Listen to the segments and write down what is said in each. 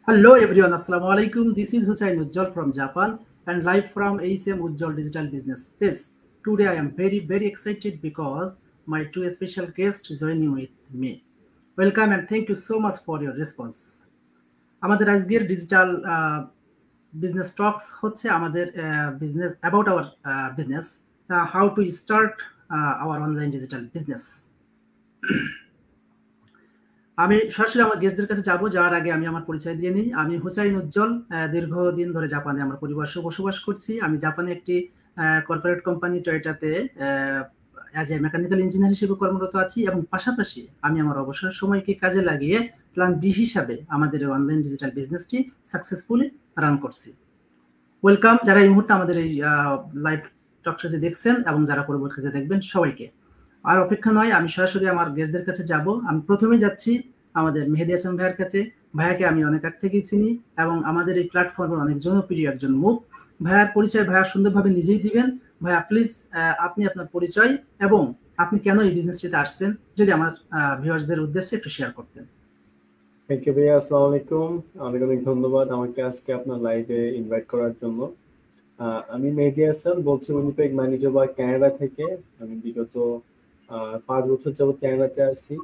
Hello everyone, Assalamu alaikum. This is Hussein Ujjal from Japan and live from ASM Ujjal Digital Business Space. Today I am very excited because my two special guests joining with me. Welcome and thank you so much for your response. আমাদের আজকের digital business টক্স হচ্ছে আমাদের business about our business how to start our online digital business. আমি সরাসরি আমার গেস্টদের কাছে যাব, যাওয়ার আগে আমি আমার পরিচয় দিয়ে নিই। আমি হুসাইন উজ্জ্বল, দীর্ঘদিন ধরে জাপানে আমার পরিবার সহ বসবাস করছি। আমি জাপানে একটি কর্পোরেট কোম্পানি টয়োটাতে অ্যাজ এ মেকানিক্যাল ইঞ্জিনিয়ার হিসেবে কর্মরত আছি এবং পাশাপাশি আমি আমার অবসর সময়কে কাজে লাগিয়ে প্ল্যান বি হিসাবে আমাদের অনলাইন ডিজিটাল বিজনেসটি সাকসেসফুলি রান করছি। ওয়েলকাম যারা এই মুহূর্তে আমাদের এই লাইভ টক শোতে দেখছেন এবং যারা পরবর্তীতে দেখবেন সবাইকে। আর অপেক্ষা নয়, আমি সরাসরি আমার গেস্টদের কাছে যাব। আমি প্রথমে যাচ্ছি আমাদের মেহেদী হাসান ভাইয়ের কাছে। ভাইয়াকে আমি অনেক আগ থেকেই চিনি এবং আমাদের এই প্ল্যাটফর্মের অনেক জনপ্রিয় একজন মুখ। ভাইয়ার পরিচয় ভাইয়া সুন্দরভাবে নিজেই দিবেন। ভাইয়া প্লিজ আপনি আপনার পরিচয় এবং আপনি কেন এই বিজনেসটিতে আসছেন যদি আমার ভিউয়ার্সদের উদ্দেশ্যে একটু শেয়ার করতেন। থ্যাংক ইউ ভাইয়া, আসসালামু আলাইকুম। অনেক ধন্যবাদ আমাকে আজকে আপনার লাইভে ইনভাইট করার জন্য। আমি মেহেদী হাসান বলছি, উইনিপেগ ম্যানিটোবা কানাডা থেকে। আমি বিগত 5 বছর যাবত কানাডাতে আছি।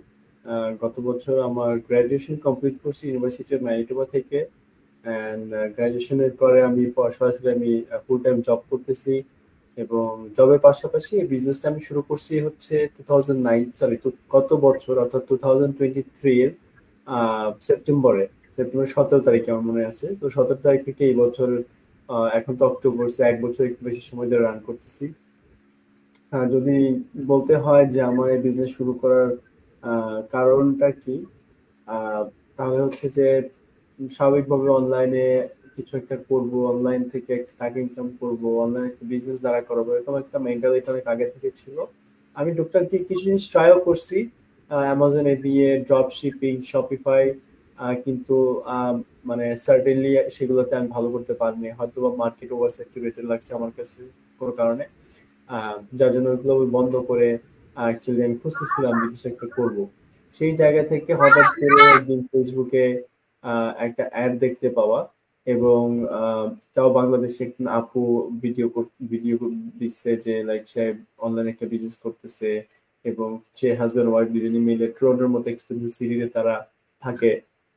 গত বছর আমার গ্রাজুয়েশন কমপ্লিট করছি ইউনিভার্সিটি অফ ম্যানিটোবা থেকে। অ্যান্ড গ্রাজুয়েশনের পরে আমি সরাসরি ফুল টাইম জব করতেছি এবং জবের পাশাপাশি এই বিজনেসটা আমি শুরু করছি হচ্ছে গত বছর অর্থাৎ 2023 এর সেপ্টেম্বর 17 তারিখে আমার মনে আছে। তো 17 তারিখ থেকে এই বছর এখন তো অক্টোবর, 1 বছর একটু বেশি সময় ধরে রান করতেছি। যদি বলতে হয় যে আমার এই বিজনেস শুরু করার কারণটা কি, তাহলে হচ্ছে যে স্বাভাবিকভাবে অনলাইনে কিছু একটা করবো, অনলাইন থেকে একটা টাকা ইনকাম করবো, অনলাইন একটা বিজনেস দাঁড়া করাবো, এরকম একটা মেন্টালিটি অনেক আগে থেকে ছিল। আমি টুকটাক কিছু জিনিস ট্রাইও করছি, Amazon ABA, drop shipping, Shopify, কিন্তু মানে সার্টেনলি সেগুলোতে আমি ভালো করতে পারিনি। হয়তো বা মার্কেট ওভার স্যাচুরেটেড লাগছে আমার কাছে কোনো কারণে, যার জন্য ওগুলো বন্ধ করে অ্যাকচুয়ালি আমি খুঁজতেছিলাম যে কিছু একটা করবো। সেই জায়গা থেকে হঠাৎ করে একদিন ফেসবুকে একটা অ্যাড দেখতে পাওয়া এবং তাও বাংলাদেশে একটা আপু ভিডিও দিচ্ছে যে লাইক সে অনলাইনে একটা বিজনেস করতেছে এবং সে হাজব্যান্ড ওয়াইফ দুজনে মিলে ট্রোনের মতো এক্সপেন্সিভ সিটিতে তারা থাকে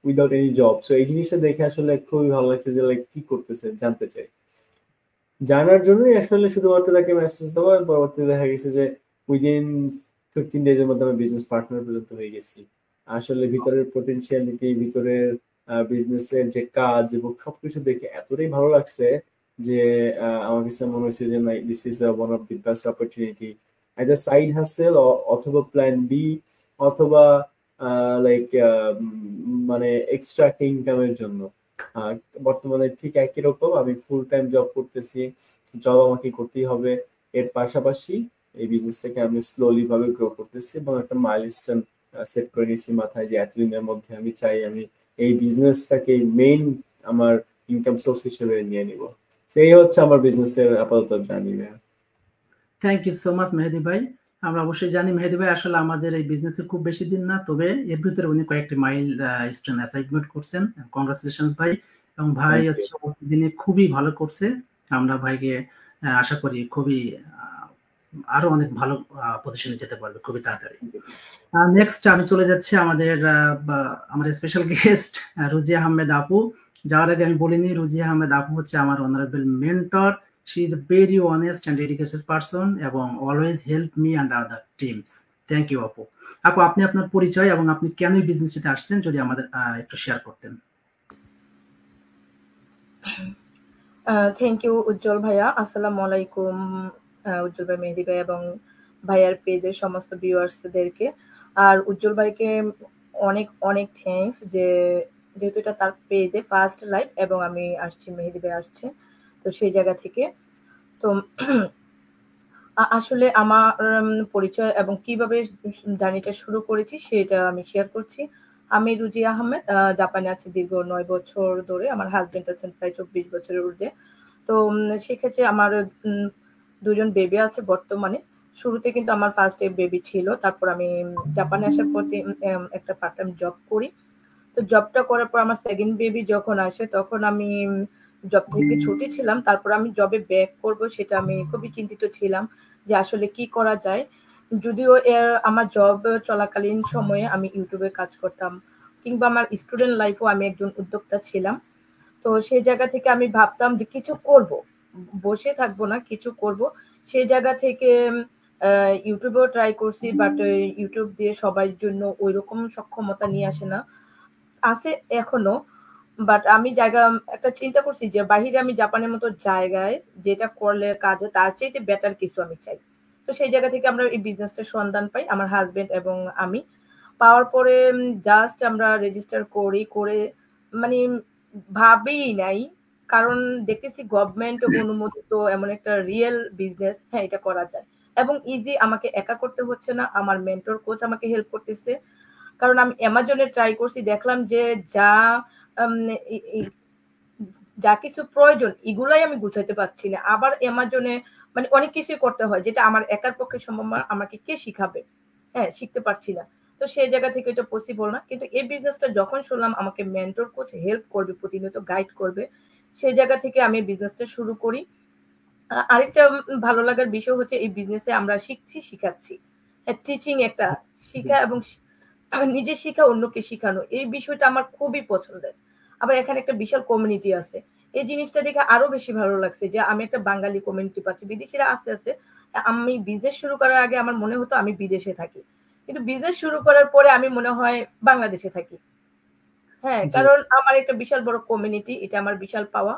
উইদাউট এনি জব। সো এই জিনিসটা দেখে আসলে খুবই ভালো লাগছে যে লাইক কি করতেছে জানতে চাই। জানার জন্যই আসলে শুধুমাত্র তাকে মেসেজ দেওয়া, পরবর্তীতে দেখা গেছে যে উইদিন 15 days এর মধ্যে আমি বিজনেস পার্টনার পর্যন্ত হয়ে গেছি। আসলে ভিতরের পটেনশিয়ালিটি, ভিতরের বিজনেসের যে কাজ এবং সবকিছু দেখে এতটাই ভালো লাগছে যে আমার কাছে মনে হয়েছে যে this is one of the best opportunity as a side hustle অথবা প্ল্যান বি অথবা লাইক মানে এক্সট্রা ইনকামের জন্য। বর্তমানে ঠিক একই রকম আমি ফুল টাইম জব করতেছি, জব আমাকে করতেই হবে। এর পাশাপাশি এই বিজনেসটাকে আমি স্লোলি ভাবে গ্রো করতেছি এবং একটা মাইলস্টোন সেট করে নিয়েছি মাথায় যে এতদিনের মধ্যে আমি চাই আমি এই বিজনেসটাকে মেইন আমার ইনকাম সোর্স হিসেবে নিয়ে নিব। সেই হচ্ছে আমার বিজনেসের আপাতত journey. Thank you so much Mehedi ভাই। আমরা অবশ্যই জানি মেহেদী ভাই আসলে আমাদের এই বিজনেসে খুব বেশি দিন না, তবে এর ভিতরে উনি কয়েকটি মাইল স্টোন অ্যাচিভমেন্ট করছেন। কংগ্রাচুলেশনস ভাই। এবং ভাই হচ্ছে দিনে খুবই ভালো করছে। আমরা ভাইকে আশা করি খুবই আরো অনেক ভালো পজিশনে যেতে পারবে খুবই তাড়াতাড়ি। নেক্সট আমি চলে যাচ্ছি আমাদের স্পেশাল গেস্ট রুজিয়া আহমেদ আপু। যাওয়ার আগে আমি বলিনি, রুজিয়া আহমেদ আপু হচ্ছে আমার honourable mentor. She is a very honest and dedicated person এবং always help me and other teams. Thank you আপু। আপু আপনি আপনার পরিচয় এবং আপনি কেন এই বিজনেসে আসছেন যদি আমাদের একটু শেয়ার করতেন। থ্যাংক ইউ উজ্জ্বল ভাইয়া। আসসালামু আলাইকুম উজ্জ্বল ভাই, মেহেদী ভাই এবং ভাইয়ার পেজের সমস্ত ভিউয়ার্সদেরকে। আর উজ্জ্বল ভাইকে অনেক অনেক থ্যাঙ্কস যেহেতু এটা তার পেজে ফার্স্ট লাইভ এবং আমি আসছি, মেহেদী ভাই আসছে, তো সেই জায়গা থেকে। তো আসলে আমার পরিচয় এবং কিভাবে জার্নিটা শুরু করেছি সেটা আমি শেয়ার করছি। আমি রুজিয়া আহমেদ, জাপানে আছি দীর্ঘ 9 বছর ধরে। আমার হাজবেন্ড আছেন প্রায় 24 বছরের ঊর্ধ্বে। তো সেক্ষেত্রে আমার 2জন বেবি আছে বর্তমানে। শুরুতে কিন্তু আমার ফার্স্ট বেবি ছিল, তারপর আমি জাপানে আসার পর একটা পার্ট টাইম জব করি। তো জবটা করার পর আমার সেকেন্ড বেবি যখন আসে তখন আমি জব থেকে ছুটি ছিলাম, তারপর আমি জবে ব্যাক করব সেটা আমি খুবই চিন্তিত ছিলাম যে আসলে কি করা যায়। যদিও আমার জব চলাকালীন সময়ে আমি ইউটিউবে কাজ করতাম, কিংবা আমার স্টুডেন্ট লাইফেও আমি একজন উদ্যোক্তা ছিলাম। তো সেই জায়গা থেকে আমি ভাবতাম যে কিছু করব, বসে থাকবো না, কিছু করব। সেই জায়গা থেকে ইউটিউবেও ট্রাই করছি, বাট ইউটিউব দিয়ে সবার জন্য ওই রকম সক্ষমতা নিয়ে আসে না, আছে এখনো। বাট আমি জায়গা একটা চিন্তা করছি যে বাহিরে আমি জাপানের মতো জায়গায় যেটা করলে কাজ হয় তার চাইতে বেটার কিছু আমি চাই। তো সেই জায়গা থেকে আমরা এই বিজনেসটার সন্ধান পাই, আমার হাজবেন্ড এবং আমি। পাওয়ার পরে জাস্ট আমরা রেজিস্টার করে মানে ভাবি নাই, কারণ দেখতেছি গভর্নমেন্ট অনুমোদিত এমন একটা রিয়েল বিজনেস, হ্যাঁ এটা করা যায় এবং ইজি, আমাকে একা করতে হচ্ছে না, আমার মেন্টর কোচ আমাকে হেল্প করতেছে। কারণ আমি অ্যামাজনে ট্রাই করছি, দেখলাম যে যা উম, ই- ই- যা কিছু প্রয়োজন এগুলাই আমি গুছাইতে পারছি না। আবার অ্যামাজনে মানে অনেক কিছুই করতে হয় যেটা আমার একার পক্ষে সম্ভব না, আমাকে কে শিখাবে, হ্যাঁ শিখতে পারছি না। তো সেই জায়গা থেকে এটা পসিবল না, কিন্তু এই বিজনেসটা যখন শুনলাম আমাকে মেন্টর কোচ হেল্প করবে, প্রতিনিয়ত গাইড করবে, সেই জায়গা থেকে আমি বিজনেসটা শুরু করি। আরেকটা ভালো লাগার বিষয় হচ্ছে এই বিজনেসে আমরা শিখছি, শিখাচ্ছি। হ্যাঁ, টিচিং একটা শিখা এবং নিজে শিখা অন্যকে শিখানো, এই বিষয়টা আমার খুবই পছন্দের। আবার এখানে একটা বিশাল কমিউনিটি আছে, এই জিনিসটা দেখে আরো বেশি ভালো লাগছে যে আমি একটা বাঙালি কমিউনিটি পাচ্ছি। বিদেশিরা আছে আছে, আমি বিজনেস শুরু করার আগে আমার মনে হতো আমি বিদেশে থাকি, কিন্তু বিজনেস শুরু করার পরে আমি মনে হয় বাংলাদেশে থাকি। হ্যাঁ, জি কারণ আমার একটা বিশাল বড় কমিউনিটি, এটা আমার বিশাল পাওয়া।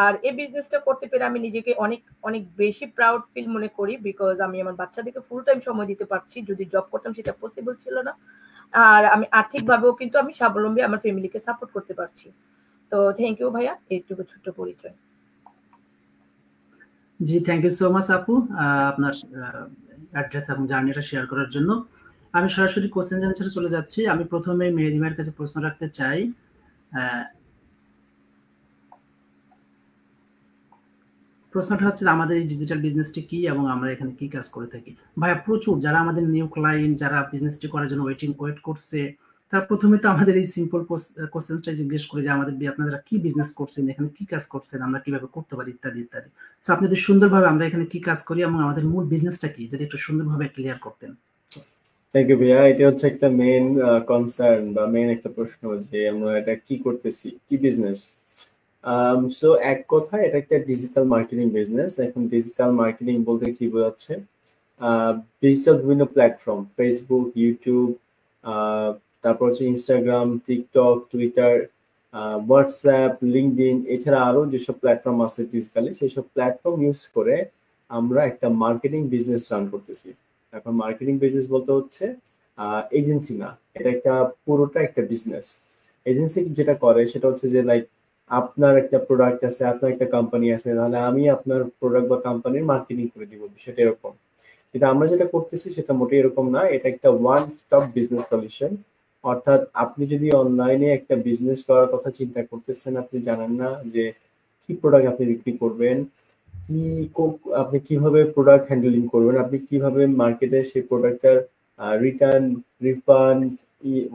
আর এই বিজনেসটা করতে পেরে আমি নিজেকে অনেক অনেক বেশি প্রাউড ফিল মনে করি, বিকজ আমি আমার বাচ্চাদেরকে ফুল টাইম সময় দিতে পারছি, যদি জব করতাম সেটা পসিবল ছিল না। আর আমি আর্থিকভাবেও কিন্তু আমি স্বাবলম্বী, আমার ফ্যামিলিকে সাপোর্ট করতে পারছি। তো থ্যাংক ইউ ভাইয়া, এইটুকু ছোট্ট পরিচয়। জি, থ্যাংক ইউ সো মাচ আপু, আপনার অ্যাড্রেস এবং জার্নিটা শেয়ার করার জন্য। আমি সরাসরি কোশ্চেন অ্যান্সারে চলে যাচ্ছি। আমি প্রথমে মেহেদী ভাইয়ের কাছে প্রশ্ন রাখতে চাই। আহ, প্রশ্নটা হচ্ছে যে আমাদের এই ডিজিটাল বিজনেসটি কি এবং আমরা এখানে কি কাজ করে থাকি। ভাইয়া, প্রচুর যারা আমাদের নিউ ক্লায়েন্ট, যারা বিজনেসটি করার জন্য ওয়েট করছে, তার প্রথমে তো আমাদের এই সিম্পল কোশ্চেনটা জিজ্ঞেস করে যে আমাদের আপনারা কি বিজনেস করছেন, এখানে কি কাজ করছেন, আমরা কিভাবে করতে পারি, ইত্যাদি ইত্যাদি। সো আপনি যদি সুন্দরভাবে আমরা এখানে কি কাজ করি এবং আমাদের মূল বিজনেসটা কি যদি একটু সুন্দরভাবে ক্লিয়ার করতেন। থ্যাংক ইউ ভাইয়া। এটা হচ্ছে একটা মেন কনসার্ন বা মেন একটা প্রশ্ন যে আমরা এটা কি করতেছি, কি বিজনেস। সো এক কথায় এটা একটা ডিজিটাল মার্কেটিং বিজনেস। এখন ডিজিটাল মার্কেটিং বলতে কি বোঝাচ্ছে? ডিজিটাল বিভিন্ন প্ল্যাটফর্ম, ফেসবুক, ইউটিউব, তারপর হচ্ছে Instagram, TikTok, Twitter, WhatsApp, LinkedIn, এছাড়া আরো যেসব প্ল্যাটফর্ম আছে ডিজিটালি, সেসব প্ল্যাটফর্ম ইউজ করে আমরা একটা মার্কেটিং বিজনেস রান করতেছি। এখন মার্কেটিং বিজনেস বলতে হচ্ছে এজেন্সি না, এটা একটা পুরোটা একটা বিজনেস। এজেন্সি যেটা করে সেটা হচ্ছে যে লাইক আপনার একটা প্রোডাক্ট আছে, আপনার একটা কোম্পানি আছে, তাহলে আমি আপনার প্রোডাক্ট বা কোম্পানির মার্কেটিং করে দিব, বিষয়টা এরকম। কিন্তু আমরা যেটা করতেছি সেটা মোটেই এরকম না, এটা একটা ওয়ান স্টপ বিজনেস সলিউশন। অর্থাৎ আপনি যদি অনলাইনে একটা বিজনেস করার কথা চিন্তা করতেছেন, আপনি জানেন না যে কি প্রোডাক্ট আপনি বিক্রি করবেন, কি আপনি কিভাবে প্রোডাক্ট হ্যান্ডেলিং করবেন, আপনি কিভাবে মার্কেটে সেই প্রোডাক্টটার রিটার্ন, রিফান্ড,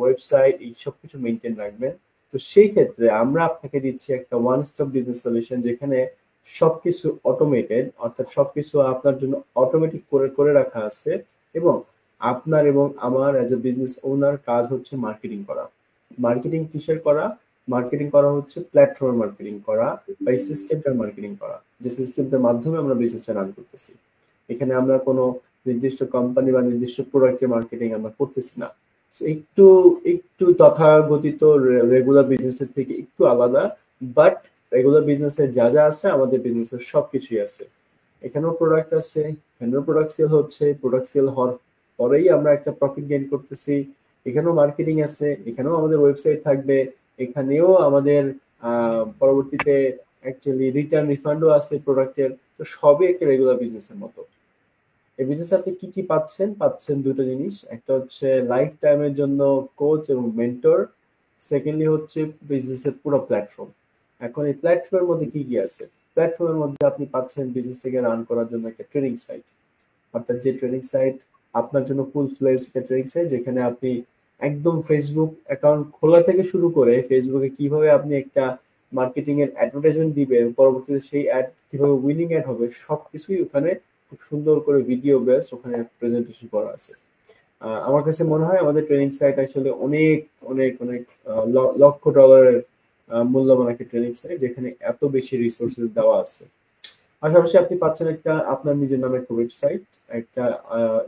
ওয়েবসাইট, এই সব কিছু মেনটেন রাখবেন। তো সেই ক্ষেত্রে আমরা আপনাকে দিচ্ছি একটা ওয়ান স্টপ বিজনেস সলিউশন, যেখানে সবকিছু অটোমেটেড, অর্থাৎ সবকিছু আপনার জন্য অটোমেটিক করে করে রাখা আছে। এবং আপনার এবং আমার অ্যাজ এ বিজনেস ওনার কাজ হচ্ছে মার্কেটিং করা। মার্কেটিং কিসের করা? মার্কেটিং করা হচ্ছে প্ল্যাটফর্ম মার্কেটিং করা বা এই সিস্টেমটার মার্কেটিং করা, যে সিস্টেমটার মাধ্যমে আমরা বিজনেসটা রান করতেছি। এখানে আমরা কোনো নির্দিষ্ট কোম্পানি বা নির্দিষ্ট প্রোডাক্টের মার্কেটিং আমরা করতেছি না। So একটু একটু তথাগতিত রেগুলার বিজনেসের থেকে একটু আলাদা, বাট রেগুলার বিজনেসের যা যা আছে আমাদের বিজনেসের সবকিছুই আছে। এখানেও প্রোডাক্ট আছে, এখানেও প্রোডাক্ট সেল হচ্ছে, প্রোডাক্ট সেল হওয়ার পরেই আমরা একটা প্রফিট গেইন করতেছি। এখানেও মার্কেটিং আছে, এখানেও আমাদের ওয়েবসাইট থাকবে, এখানেও আমাদের পরবর্তীতে অ্যাকচুয়ালি রিটার্ন রিফান্ডও আছে প্রোডাক্টের। তো সবই একটা রেগুলার বিজনেসের মতো। এই বিজনেসে আপনি কি কি পাচ্ছেন? পাচ্ছেন দুটো জিনিস, একটা হচ্ছে লাইফ টাইমের জন্য কোচ এবং মেন্টর, সেকেন্ডলি হচ্ছে বিজনেসের পুরো প্ল্যাটফর্ম। এখন এই প্ল্যাটফর্মের মধ্যে কি কি আছে? প্ল্যাটফর্মের মধ্যে আপনি পাচ্ছেন বিজনেসটাকে রান করার জন্য একটা ট্রেনিং সাইট, অর্থাৎ যে ট্রেনিং সাইট আপনার জন্য ফুল ফ্লেজ একটা ট্রেনিং সাইট, যেখানে আপনি একদম ফেসবুক অ্যাকাউন্ট খোলা থেকে শুরু করে ফেসবুকে কিভাবে আপনি একটা মার্কেটিং এর অ্যাডভার্টাইজমেন্ট দিবেন, পরবর্তীতে সেই অ্যাড কিভাবে উইনিং অ্যাড হবে, সবকিছুই ওখানে খুব সুন্দর করে ভিডিও বেস ওখানে প্রেজেন্টেশন করা আছে। আমার কাছে মনে হয় আমাদের ট্রেনিং সাইট আসলে অনেক অনেক অনেক লক্ষ ডলারের মূল্যবান একটা ট্রেনিং সাইট, যেখানে এত বেশি রিসোর্সেস দেওয়া আছে। পাশাপাশি আপনি পাচ্ছেন একটা আপনার নিজের নামে একটা ওয়েবসাইট, একটা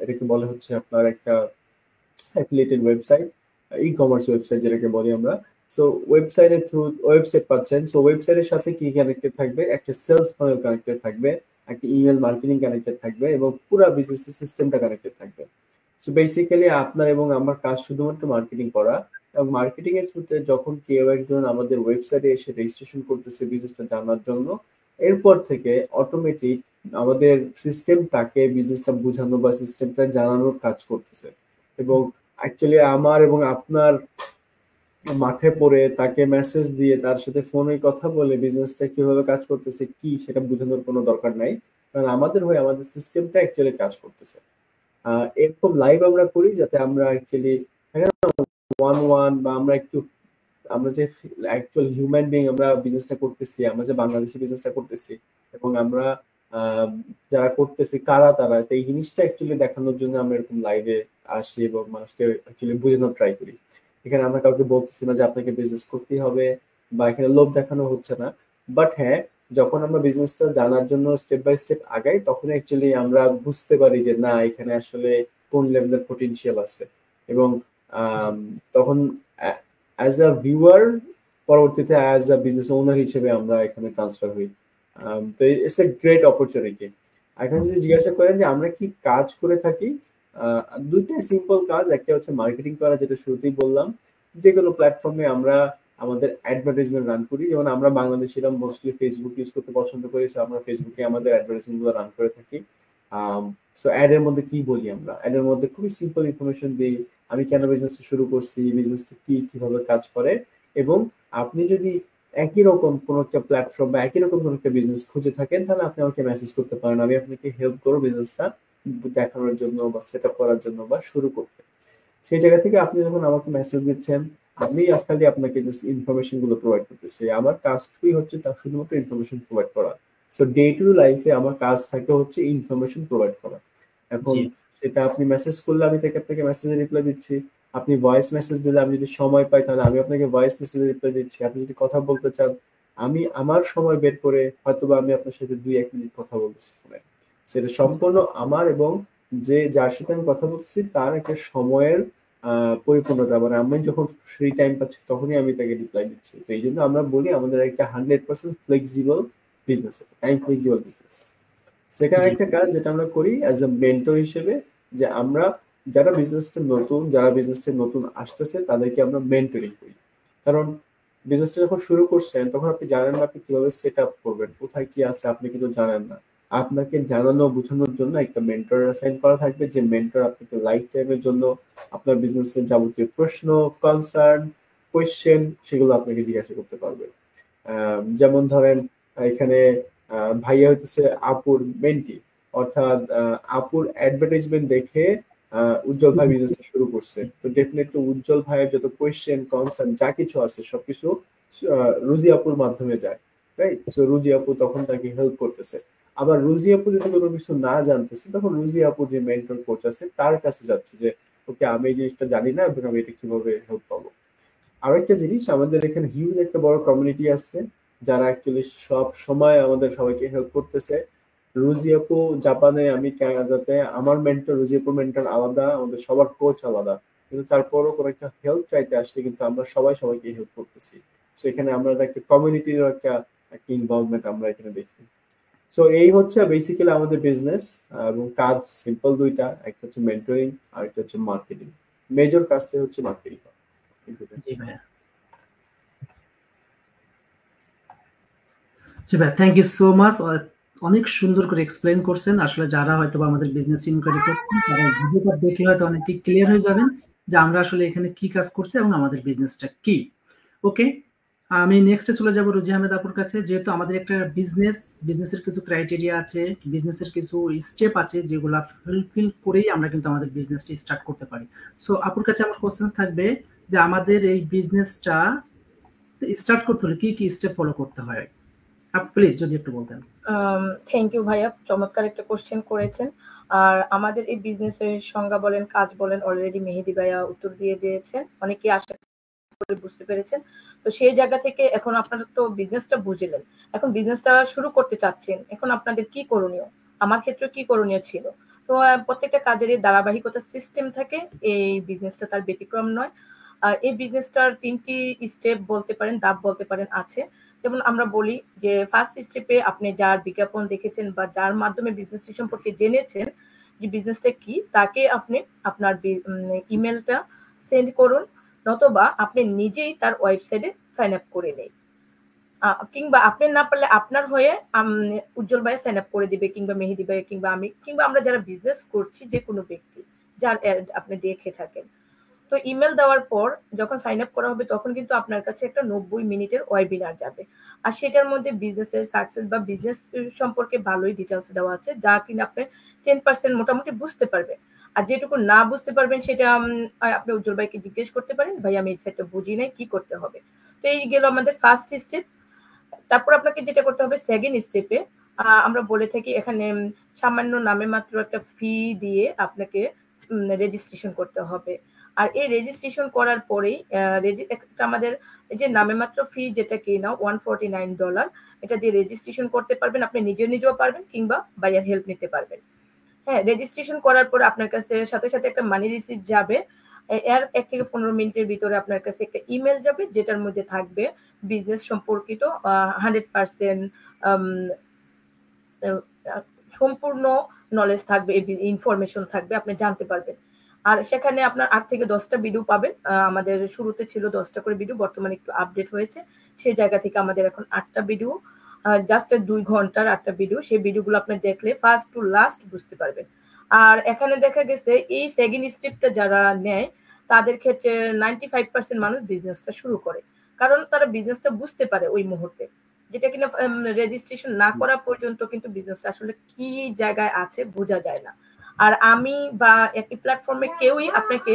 এটাকে বলে হচ্ছে আপনার একটা affiliated website, e commerce website যেটাকে বলি আমরা। সো ওয়েবসাইটের থ্রু ওয়েবসাইট পাচ্ছেন। সো ওয়েবসাইটের সাথে কি কানেক্টেড থাকবে, একটা সেলস ফানেল কানেক্টেড থাকবে, একটা ইমেল মার্কেটিং কানেক্টেড থাকবে, এবং পুরো বিজনেস সিস্টেমটা কানেক্টেড থাকবে। সো বেসিক্যালি আপনার এবং আমার কাজ শুধুমাত্র মার্কেটিং করা, এবং মার্কেটিং এর থ্রুতে যখন কেউ একজন আমাদের ওয়েবসাইটে এসে রেজিস্ট্রেশন করতেছে বিজনেসটা জানার জন্য, এরপর থেকে অটোমেটিক আমাদের সিস্টেম তাকে বিজনেসটা বোঝানো বা সিস্টেমটা জানানোর কাজ করতেছে। এবং অ্যাকচুয়ালি আমার এবং আপনার মাঠে পড়ে তাকে মেসেজ দিয়ে তার সাথে ফোনে কথা বলে বিজনেসটা কিভাবে কাজ করতেছে কি সেটা বোঝানোর কোনো দরকার নাই, কারণ আমাদের হয়ে আমাদের সিস্টেমটা অ্যাকচুয়ালি কাজ করতেছে। এরকম লাইভ আমরা করি যাতে আমরা অ্যাকচুয়ালি ওয়ান ওয়ান বা আমরা যে অ্যাকচুয়াল হিউম্যান বিং আমরা বিজনেসটা করতেছি, আমরা যে বাংলাদেশি বিজনেসটা করতেছি, এবং আমরা যারা করতেছি কারা তারা, তো এই জিনিসটা অ্যাকচুয়ালি দেখানোর জন্য আমরা এরকম লাইভে আসি এবং মানুষকে অ্যাকচুয়ালি বোঝানোর ট্রাই করি। এখানে আমরা কাউকে বলতেছি না যে আপনাকে বিজনেস করতেই হবে, বা এখানে লোভ দেখানো হচ্ছে না। বাট হ্যাঁ, যখন আমরা বিজনেসটা জানার জন্য স্টেপ বাই স্টেপ আগাই, তখন অ্যাকচুয়ালি আমরা বুঝতে পারি যে না, এখানে আসলে কোন লেভেলের পটেনশিয়াল আছে। এবং তখন অ্যাজ আ ভিউয়ার, পরবর্তীতে অ্যাজ আ বিজনেস ওনার হিসেবে আমরা এখানে ট্রান্সফার হই। তো ইটস এ গ্রেট অপরচুনিটি। এখন যদি জিজ্ঞাসা করেন যে আমরা কি কাজ করে থাকি, দুইটাই সিম্পল কাজ। একটা হচ্ছে মার্কেটিং করা, যেটা শুরুতেই বললাম, যে কোনো প্ল্যাটফর্মে আমরা আমাদের অ্যাডভার্টাইজমেন্ট রান করি। যেমন আমরা বাংলাদেশিরা মোস্টলি ফেসবুক ইউজ করতে পছন্দ করি, সো আমরা ফেসবুকে আমাদের অ্যাডভার্টাইজমেন্ট গুলো রান করে থাকি। সো অ্যাড এর মধ্যে কি বলি, আমরা অ্যাড এর মধ্যে খুবই সিম্পল ইনফরমেশন দিই, আমি কেন বিজনেসটা শুরু করছি, বিজনেসটা কি কিভাবে কাজ করে। এবং আপনি যদি একই রকম কোনো একটা প্ল্যাটফর্ম বা একই রকম কোনো একটা বিজনেস খুঁজে থাকেন, তাহলে আপনি আমাকে মেসেজ করতে পারেন, আমি আপনাকে হেল্প করবো বিজনেসটা দেখানোর জন্য বা সেট আপ করার জন্য বা শুরু করতে। সেই জায়গা থেকে আপনি যখন আমাকে মেসেজ দিচ্ছেন, আমি খালি আপনাকে ইনফরমেশন গুলো প্রোভাইড করতেছি। আমার কাজটাই হচ্ছে তার শুধুমাত্র ইনফরমেশন প্রোভাইড করা। সো ডে টু লাইফে আমার কাজ থাকে হচ্ছে ইনফরমেশন প্রোভাইড করা। এখন সেটা আপনি মেসেজ করলে আমি আপনাকে মেসেজে রিপ্লাই দিচ্ছি, আপনি ভয়েস মেসেজ দিলে আমি যদি সময় পাই তাহলে আমি আপনাকে ভয়েস মেসেজে রিপ্লাই দিচ্ছি, আপনি যদি কথা বলতে চান আমি আমার সময় বের করে হয়তোবা আমি আপনার সাথে 2-1 মিনিট কথা বলতেছি ফোনে। সেটা সম্পূর্ণ আমার এবং যার সাথে আমি কথা বলতেছি তার একটা সময়ের পরিপূর্ণতা, মানে আমি যখন ফ্রি টাইম পাচ্ছি তখনই আমি তাকে রিপ্লাই দিচ্ছি। তো এই জন্য আমরা বলি আমাদের একটা 100% flexible business, time flexible business. Second একটা কাজ যেটা আমরা করি অ্যাজ এ মেন্টর হিসেবে, যে আমরা যারা বিজনেসটা নতুন আসতেছে তাদেরকে আমরা মেন্টরিং করি। কারণ বিজনেসটা যখন শুরু করছেন তখন আপনি জানেন না আপনি কিভাবে সেট আপ করবেন, কোথায় কি আছে আপনি কিন্তু জানেন না। আপনাকে জানানো বোঝানোর জন্য একটা মেন্টর অ্যাসাইন করা থাকবে, যে মেন্টর আপনাকে লাইফ টাইমের জন্য আপনার বিজনেসের যাবতীয় প্রশ্ন, কনসার্ন, কোয়েশ্চেন সেগুলো আপনাকে জিজ্ঞাসা করতে পারবে। যেমন ধরেন এখানে ভাইয়া হইতেছে আপুর মেন্টি, অর্থাৎ আপুর অ্যাডভার্টাইজমেন্ট দেখে উজ্জ্বল ভাই বিজনেসটা শুরু করছে। তো ডেফিনেটলি উজ্জ্বল ভাইয়ের যত কোয়েশ্চেন, কনসার্ন যা কিছু আছে সবকিছু রুজি আপুর মাধ্যমে যায়, রাইট? সো রুজি আপু তখন তাকে হেল্প করতেছে। আবার রুজি আপু যদি কোনো কিছু না জানতেছে, তখন রুজি আপু যে মেন্টর কোচ আছে তার কাছে যাচ্ছে, যে ওকে আমি এই জিনিসটা জানি না, এবং আমি এটা কিভাবে হেল্প পাবো। আরেকটা জিনিস, আমাদের এখানে হিউজ একটা বড় কমিউনিটি আছে যারা অ্যাকচুয়ালি সব সময় আমাদের সবাইকে হেল্প করতেছে। রুজি আপু জাপানে, আমি কানাডাতে, আমার মেন্টর রুজি আপুর মেন্টর আলাদা, আমাদের সবার কোচ আলাদা, কিন্তু তারপরও কোনো একটা হেল্প চাইতে আসলে কিন্তু আমরা সবাইকে হেল্প করতেছি। সো এখানে আমরা একটা কমিউনিটির একটা ইনভলভমেন্ট আমরা এখানে দেখি। সো এই হচ্ছে বেসিক্যালি আমাদের বিজনেস, এবং কাজ সিম্পল দুইটা, একটা হচ্ছে মেন্টরিং আর একটা হচ্ছে মার্কেটিং। মেজর কাজটা হচ্ছে মার্কেটিং। জি ভাই, থ্যাংক ইউ সো মাচ। অনেক সুন্দর করে এক্সপ্লেন করছেন। আসলে যারা হয়তো আমাদের বিজনেস ইনকোয়ারি করছেন তারা ভিডিওটা দেখলে হয়তো অনেক ক্লিয়ার হয়ে যাবেন যে আমরা আসলে এখানে কি কাজ করছি এবং আমাদের বিজনেসটা কি। ওকে, আমি নেক্সটে চলে যাব রুজি আহমেদ আপুর কাছে। যেহেতু আমাদের একটা বিজনেসের কিছু ক্রাইটেরিয়া আছে, বিজনেসের কিছু স্টেপ আছে যেগুলা ফুলফিল করেই আমরা কিন্তু আমাদের বিজনেসটা স্টার্ট করতে পারি। সো আপুর কাছে আমার কোশ্চেন থাকবে যে আমাদের এই বিজনেসটা স্টার্ট করতে হলে কি কি স্টেপ ফলো করতে হয়, আপনি প্লিজ যদি একটু বলতেন। থ্যাংক ইউ ভাইয়া, চমৎকার একটা কোশ্চেন করেছেন। আর আমাদের এই বিজনেসের সংজ্ঞা বলেন, কাজ বলেন, অলরেডি মেহেদি ভাইয়া উত্তর দিয়ে দিয়েছেন, অনেকেই আশা করে বুঝতে পেরেছেন। তো সেই জায়গা থেকে এখন আপনারা তো বিজনেসটা বুঝলেন, এখন বিজনেসটা শুরু করতে চাচ্ছেন, এখন আপনাদের কি করণীয়? আমার ক্ষেত্রে কি করণীয় ছিল। তো প্রত্যেকটা কাজেরই ধারাবাহিকতা সিস্টেম থাকে, এই বিজনেসটা তার ব্যতিক্রম নয়। এই বিজনেসটার 3টি স্টেপ বলতে পারেন, ধাপ বলতে পারেন আছে। যেমন আমরা বলি যে ফার্স্ট স্টেপে আপনি যার বিজ্ঞাপন দেখেছেন বা যার মাধ্যমে বিজনেসটি সম্পর্কে জেনেছেন যে বিজনেসটা কি, তাকে আপনি আপনার ইমেলটা সেন্ড করুন, নতুবা আপনি নিজেই তার ওয়েবসাইটে সাইন আপ করে নেই, কিংবা আপনি না পারলে আপনার হয়ে উজ্জ্বল ভাই সাইন আপ করে দিবে, কিংবা মেহেদি ভাই, কিংবা আমি, কিংবা আমরা যারা বিজনেস করছি যে কোনো ব্যক্তি যার আপনি দেখে থাকেন। তো ইমেল দেওয়ার পর যখন সাইন আপ করা হবে তখন কিন্তু আপনার কাছে একটা 90 মিনিটের ওয়েবিনার যাবে, আর সেটার মধ্যে বিজনেসের সাকসেস বা বিজনেস সম্পর্কে ভালোই ডিটেলস দেওয়া আছে, যা কিনা আপনি 10% মোটামুটি বুঝতে পারবেন। আর যেটুকু না বুঝতে পারবেন সেটা আপনি উজ্জ্বল ভাইকে জিজ্ঞেস করতে পারেন, ভাই আমি এই সাইটটা বুঝি নাই, কি করতে হবে। তো এই গেল আমাদের ফার্স্ট স্টেপ। তারপর আপনাকে যেটা করতে হবে সেকেন্ড স্টেপে, আমরা বলে থাকি এখানে সামান্য নামে মাত্র একটা ফি দিয়ে আপনাকে রেজিস্ট্রেশন করতে হবে। আর এই রেজিস্ট্রেশন করার পরেই আমাদের যে নামে মাত্র ফি যেটা কি নাও $149, এটা দিয়ে রেজিস্ট্রেশন করতে পারবেন, আপনি নিজেও পারবেন, কিংবা বাইরের হেল্প নিতে পারবেন। হ্যাঁ, রেজিস্ট্রেশন করার পর আপনার কাছে সাথে সাথে একটা মানি রিসিপ্ট যাবে, এর 1 থেকে 15 মিনিটের ভিতরে আপনার কাছে একটা ইমেল যাবে যেটার মধ্যে থাকবে বিজনেস সম্পর্কিত 100% সম্পূর্ণ নলেজ থাকবে, ইনফরমেশন থাকবে, আপনি জানতে পারবেন। আর সেখানে আপনার 8 থেকে 10টা ভিডিও পাবেন। আমাদের শুরুতে ছিল 10টা করে ভিডিও, বর্তমানে একটু আপডেট হয়েছে, সেই জায়গা থেকে আমাদের এখন 8টা ভিডিও, জাস্ট 2 ঘন্টার 8টা ভিডিও। সেই ভিডিওগুলো আপনি দেখলে ফার্স্ট টু লাস্ট বুঝতে পারবেন। আর এখানে দেখা গেছে এই সেকেন্ড স্টেপটা যারা নেয় তাদের ক্ষেত্রে 95% মানুষ বিজনেসটা শুরু করে, কারণ তারা বিজনেসটা বুঝতে পারে ওই মুহূর্তে, যেটা কিনা রেজিস্ট্রেশন না করা পর্যন্ত কিন্তু বিজনেসটা আসলে কি জায়গায় আছে বোঝা যায় না। আর আমি বা একটি প্ল্যাটফর্মে কেউই আপনাকে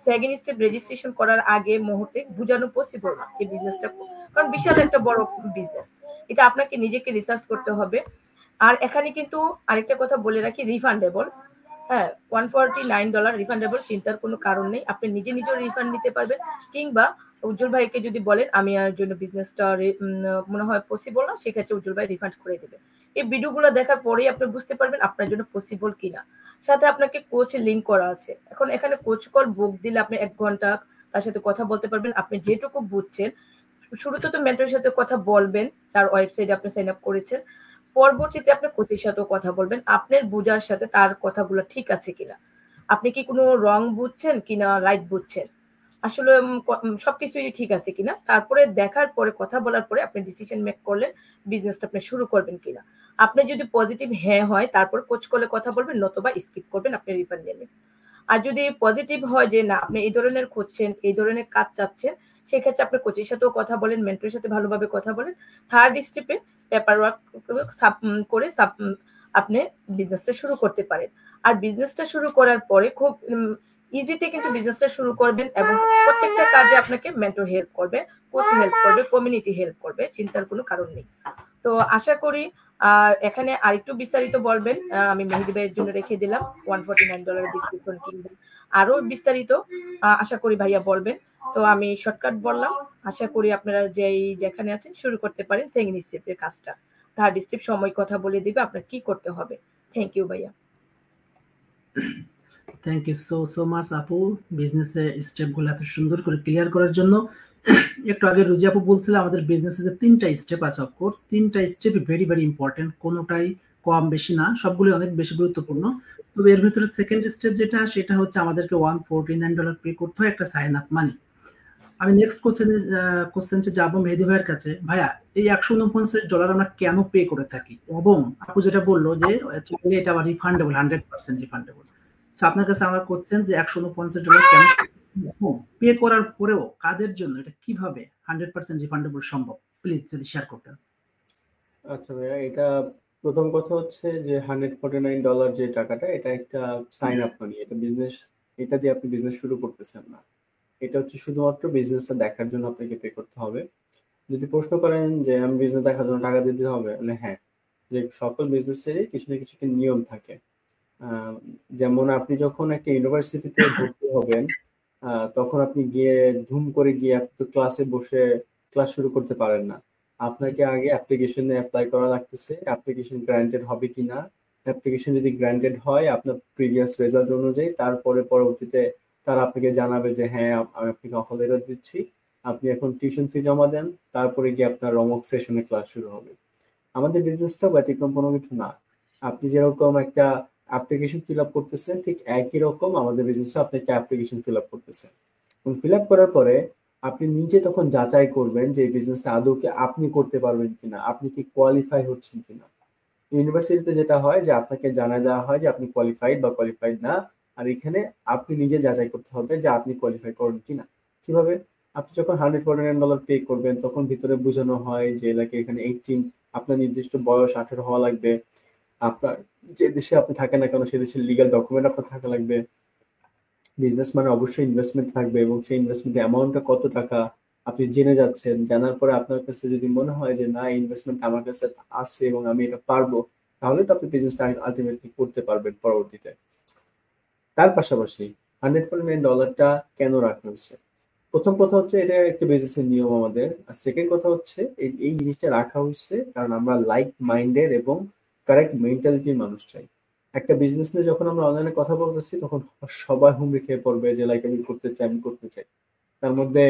সেকেন্ড স্টেপ রেজিস্ট্রেশন করার আগে মুহূর্তে বোঝানো পসিবল না এই বিজনেসটা, কারণ বিশাল একটা বড় বিজনেস, এটা আপনাকে নিজেকে রিসার্চ করতে হবে। আর এখানে কিন্তু আরেকটা কথা বলে রাখি, রিফান্ডেবল। হ্যাঁ, $149 রিফান্ডেবল, চিন্তার কোনো কারণ নেই, আপনি নিজেও রিফান্ড নিতে পারবেন, কিংবা উজ্জ্বল ভাইকে যদি বলেন আমি আর জন্য বিজনেসটা মনে হয় পসিবল না, সেক্ষেত্রে উজ্জ্বল ভাই রিফান্ড করে দেবে। এই ভিডিওগুলো দেখার পরেই আপনি বুঝতে পারবেন আপনার জন্য পসিবল কিনা। সাথে আপনাকে কোচ লিংক করা আছে, এখন এখানে কোচ কল বুক দিলে আপনি 1 ঘন্টা তার সাথে কথা বলতে পারবেন, আপনি যেটুকু বুঝছেন। শুরুতে তো মেন্টরের সাথে কথা বলবেন যার ওয়েবসাইটে আপনি সাইন আপ করেছেন, পরবর্তীতে আপনি কোচের সাথেও কথা বলবেন, আপনার বোঝার সাথে তার কথাগুলো ঠিক আছে কিনা, আপনি কি কোনো রং বুঝছেন কিনা রাইট বুঝছেন, আসলে সবকিছুই ঠিক আছে কিনা। তারপরে দেখার পরে, কথা বলার পরে আপনি ডিসিশন মেক করলেন বিজনেসটা আপনি শুরু করবেন কিনা। আপনি যদি পজিটিভ হ্যাঁ হয় তারপর কোচ কলে কথা বলবেন, নতুবা স্কিপ করবেন, আপনি রিফান্ড নেবেন। আর যদি পজিটিভ হয় যে না আপনি এই ধরনের খুঁজছেন, এই ধরনের কাজ চাচ্ছেন, সেক্ষেত্রে আপনি কোচের সাথেও কথা বলেন, মেন্টরের সাথে ভালোভাবে কথা বলেন। থার্ড স্টেপে পেপার ওয়ার্ক করে আপনি বিজনেসটা শুরু করতে পারেন। আর বিজনেসটা শুরু করার পরে খুব ইজিতে কিন্তু বিজনেসটা শুরু করবেন, এবং প্রত্যেকটা কাজে আপনাকে মেন্টর হেল্প করবে, কোচ হেল্প করবে, কমিউনিটি হেল্প করবে, চিন্তার কোনো কারণ নেই। তো আশা করি এখানে আরেকটু বিস্তারিত বলবেন, আমি মেহেদি ভাইয়ের জন্য রেখে দিলাম $149 ডিসক্রিপশন, কিংবা আরো বিস্তারিত আশা করি ভাইয়া বলবেন। তো আমি শর্টকাট বললাম, আশা করি আপনারা যেখানে আছেন শুরু করতে পারেন সেকেন্ড স্টেপের কাজটা। থার্ড স্টেপ সময় কথা বলে দিবে আপনার কি করতে হবে। থ্যাংক ইউ ভাইয়া। থ্যাংক ইউ সো মাচ আপু, বিজনেসের স্টেপগুলো এত সুন্দর করে ক্লিয়ার করার জন্য। একটু আগে রুজি আপু বলছিল আমাদের বিজনেসে যে 3টা স্টেপ আছে, অফকোর্স 3টা স্টেপ ভেরি ভেরি ইম্পর্টেন্ট, কোনোটাই কম বেশি না, সবগুলো অনেক বেশি গুরুত্বপূর্ণ। তবে এর ভিতরে সেকেন্ড স্টেপ যেটা, সেটা হচ্ছে আমাদেরকে $149 পে করতে হয় একটা সাইন আপ মানি। আমি নেক্সট কোশ্চেনে যাবো মেহেদি ভাইয়ের কাছে। ভাইয়া, এই $149 আমরা কেন পে করে থাকি, এবং আপু যেটা বললো যে এটা আবার রিফান্ডেবল, 100% রিফান্ডেবল। আপনার কাছে আমরা কোশ্চেন যে $149 কেন পে করার পরেও কাদের জন্য, এটা কিভাবে 100% রিফান্ডেবল সম্ভব? প্লিজ যদি শেয়ার করতেন। আচ্ছা ভাইয়া, এটা প্রথম কথা হচ্ছে যে $149 যে টাকাটা, এটা একটা সাইন আপ মানি, এটা বিজনেস, এটা দিয়ে আপনি বিজনেস শুরু করতেছেন না। এটা হচ্ছে শুধুমাত্র বিজনেসটা দেখার জন্য আপনাকে পে করতে হবে। যদি প্রশ্ন করেন যে আমি বিজনেস দেখার জন্য টাকা দিতে হবে, মানে হ্যাঁ, যে সকল বিজনেসেরই কিছু না কিছু একটা নিয়ম থাকে। আহ, যেমন আপনি যখন একটা ইউনিভার্সিটিতে ভর্তি হবেন, তখন আপনি গিয়ে ধুম করে গিয়ে আপনি তো ক্লাসে বসে ক্লাস শুরু করতে পারেন না। আপনাকে আগে অ্যাপ্লিকেশনে অ্যাপ্লাই করা লাগতেছে, অ্যাপ্লিকেশন গ্রান্টেড হবে কিনা। অ্যাপ্লিকেশন যদি গ্রান্টেড হয় আপনার প্রিভিয়াস রেজাল্ট অনুযায়ী, তারপরে পরবর্তীতে তারা আপনাকে জানাবে যে হ্যাঁ আমি আপনাকে অফার লেটার দিচ্ছি, আপনি এখন টিউশন ফি জমা দেন, তারপরে গিয়ে আপনার অমুক সেশনে ক্লাস শুরু হবে। আমাদের বিজনেসটাও ব্যতিক্রম কোনো কিছু না। আপনি যেরকম একটা অ্যাপ্লিকেশন ফিল আপ করতেছেন, ঠিক একই রকম আমাদের বিজনেসে আপনি একটা অ্যাপ্লিকেশন ফিল আপ করতেছেন, এবং ফিল আপ করার পরে আপনি নিজে তখন যাচাই করবেন যে এই বিজনেসটা আদৌ কি আপনি করতে পারবেন কিনা, আপনি কি কোয়ালিফাই হচ্ছেন কিনা। ইউনিভার্সিটিতে যেটা হয় যে আপনাকে জানায় দেওয়া হয় যে আপনি কোয়ালিফাইড বা কোয়ালিফাইড না, আর এখানে আপনি নিজে যাচাই করতে হবে যে আপনি কোয়ালিফাই করেন কিনা। কিভাবে? আপনি যখন $149 পে করবেন তখন ভিতরে বোঝানো হয় যে লাইক এখানে 18, আপনার নির্দিষ্ট বয়স 18 হওয়া লাগবে, আপনার যে দেশে আপনি থাকেন না কেন সে দেশের লিগ্যাল ডকুমেন্ট আপনার থাকা লাগবে, বিজনেস মানে অবশ্যই ইনভেস্টমেন্ট থাকবে, এবং সেই ইনভেস্টমেন্টের অ্যামাউন্টটা কত টাকা আপনি জেনে যাচ্ছেন। জানার পরে আপনার কাছে যদি মনে হয় যে না ইনভেস্টমেন্ট আমার কাছে আছে এবং আমি এটা পারবো, তাহলে তো আপনি বিজনেসটা আলটিমেটলি করতে পারবেন পরবর্তীতে। তার পাশাপাশি $149 কেন রাখা হয়েছে? প্রথম কথা হচ্ছে এটা একটা বিজনেসের নিয়ম আমাদের, আর সেকেন্ড কথা হচ্ছে এই জিনিসটা রাখা হয়েছে কারণ আমরা লাইক মাইন্ডেড এবং কারেক্ট মেন্টালিটির মানুষ চাই। একটা বিজনেস নিয়ে যখন আমরা অনলাইনে কথা বলতেছি তখন সবাই হুমড়ি খেয়ে পড়বে যে লাইক আমি করতে চাই, আমি করতে চাই। তার মধ্যে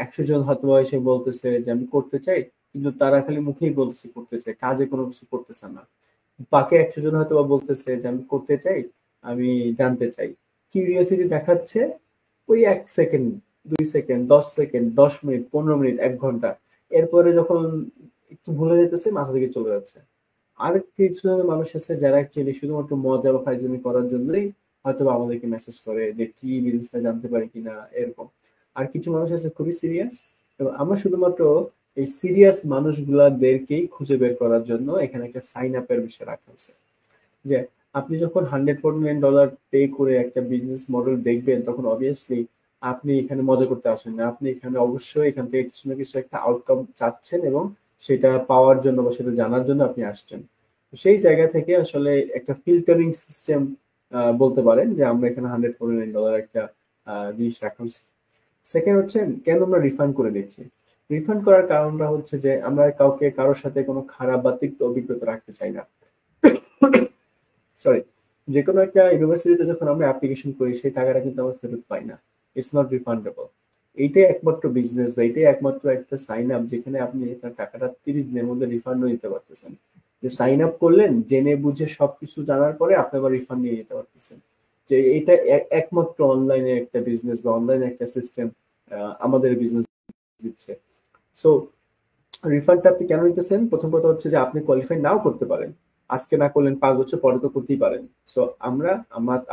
100 জন হয়তো এসে বলতেছে যে আমি করতে চাই, কিন্তু তারা খালি মুখেই বলতেছে করতে চাই, কাজে কোনো কিছু করতেছে না। বাকি 100 জন হয়তো বা বলতেছে যে আমি করতে চাই, আমি জানতে চাই, কিউরিয়াসিটি দেখাচ্ছে ওই 1 second, 2 second, 10 second, 10 minute, 15 minute, 1 ঘন্টা, এরপরে যখন একটু ভুলে যেতেছে মাথা থেকে চলে যাচ্ছে। আর কিছু মানুষ আছে যারা অ্যাকচুয়ালি শুধুমাত্র মজা বা ফাইজলামি করার জন্যই হয়তো বা আমাদেরকে মেসেজ করে যে কি বিজনেসটা জানতে পারি কিনা, এরকম। আর কিছু মানুষ আছে খুবই সিরিয়াস, এবং আমরা শুধুমাত্র এই সিরিয়াস মানুষগুলাদেরকেই খুঁজে বের করার জন্য এখানে একটা সাইন আপের বিষয় রাখা হয়েছে। যে আপনি যখন $149 পে করে একটা বিজনেস মডেল দেখবেন, তখন অবভিয়াসলি আপনি এখানে মজা করতে আসেন না, আপনি এখানে অবশ্যই এখান থেকে কিছু না কিছু একটা আউটকাম চাচ্ছেন, এবং সেটা পাওয়ার জন্য বা সেটা জানার জন্য আপনি আসছেন। তো সেই জায়গা থেকে আসলে একটা ফিল্টারিং সিস্টেম বলতে পারেন যে আমরা এখানে $149 একটা জিনিস রাখা হয়েছে। সেকেন্ড হচ্ছে কেন আমরা রিফান্ড করে দিচ্ছি। রিফান্ড করার কারণটা হচ্ছে যে আমরা কাউকে কারোর সাথে কোনো খারাপ বা তিক্ত অভিজ্ঞতা রাখতে চাই না। সরি, যে কোনো একটা ইউনিভার্সিটিতে যখন আমরা অ্যাপ্লিকেশন করি সেই টাকাটা কিন্তু আমরা ফেরত পাই না, ইটস নট রিফান্ডেবল। এইটাই একমাত্র বিজনেস বা এটাই একমাত্র একটা সাইন আপ যেখানে আপনি আপনার টাকাটা 30 দিনের মধ্যে রিফান্ডও নিতে পারতেছেন। যে সাইন আপ করলেন জেনে বুঝে সবকিছু জানার পরে আপনি আবার রিফান্ড নিয়ে নিতে পারতেছেন। যে এটা একমাত্র অনলাইনে একটা বিজনেস বা অনলাইনে একটা সিস্টেম আমাদের বিজনেস দিচ্ছে। সো রিফান্ডটা আপনি কেন নিতেছেন? প্রথম কথা হচ্ছে যে আপনি কোয়ালিফাই নাও করতে পারেন, আজকে না করলেন 5 বছর পরে তো করতেই পারেন। সো আমরা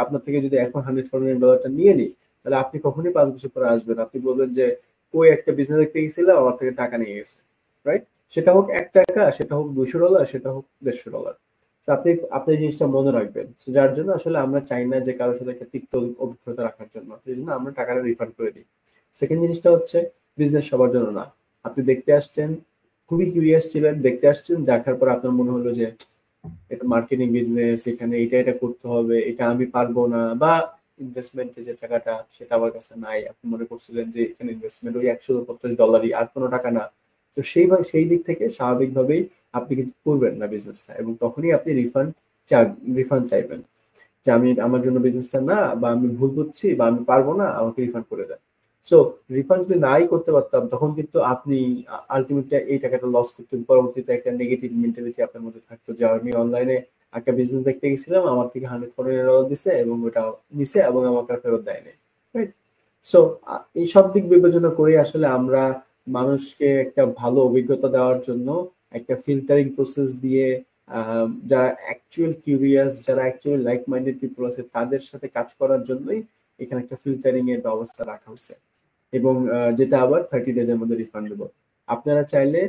আপনার থেকে যদি এখন $149 নিয়ে নিই, তাহলে আপনি কখনোই 5 বছর পরে আসবেন, আপনি বলবেন যে কই একটা বিজনেস দেখতে গেছিলাম আমার থেকে টাকা নিয়ে গেছে, রাইট? সেটা হোক $1, সেটা হোক $200, সেটা হোক $150। তো আপনি আপনি এই জিনিসটা মনে রাখবেন। So, যার জন্য আসলে আমরা চাই না যে কারোর সাথে একটা তিক্ত অভিজ্ঞতা রাখার জন্য, সেই জন্য আমরা টাকাটা রিফান্ড করে দিই। সেকেন্ড জিনিসটা হচ্ছে বিজনেস সবার জন্য না। আপনি দেখতে আসছেন, খুবই কিউরিয়াস ছিলেন, দেখতে আসছেন, দেখার পর আপনার মনে হলো যে এটা মার্কেটিং বিজনেস, এখানে এটা করতে হবে, এটা আমি পারবো না, বা ইনভেস্টমেন্টে যে টাকাটা সেটা আমার কাছে নাই, আপনি মনে করছিলেন যে এখানে ইনভেস্টমেন্ট ওই $150 আর কোনো টাকা না। তো সেই দিক থেকে স্বাভাবিকভাবেই আপনি কিন্তু করবেন না বিজনেসটা, এবং তখনই আপনি রিফান্ড চাইবেন যে আমি আমার জন্য বিজনেসটা না, বা আমি ভুল বুঝছি, বা আমি পারবো না, আমাকে রিফান্ড করে দেন। সো রিফান্ড যদি নাই করতে পারতাম তখন কিন্তু আপনি আলটিমেটলি এই টাকাটা লস করতেন, পরবর্তীতে একটা নেগেটিভ মেন্টালিটি আপনার মধ্যে থাকতো যে আমি অনলাইনে একটা বিজনেস দেখতে গেছিলাম, আমার থেকে $149 দিছে এবং ওটা নিছে এবং আমাকে আর ফেরত দেয়নি, রাইট? সো এই সব দিক বিবেচনা করে আসলে আমরা মানুষকে একটা ভালো অভিজ্ঞতা দেওয়ার জন্য একটা ফিল্টারিং প্রসেস দিয়ে যারা অ্যাকচুয়াল কিউরিয়াস, যারা অ্যাকচুয়ালি লাইক মাইন্ডেড পিপল আছে তাদের সাথে কাজ করার জন্যই এখানে একটা ফিল্টারিং এর ব্যবস্থা রাখা হয়েছে। এবং যেটা আবার 30 ডেজের মধ্যে রিফান্ড দেবো। আপনারা চাইলে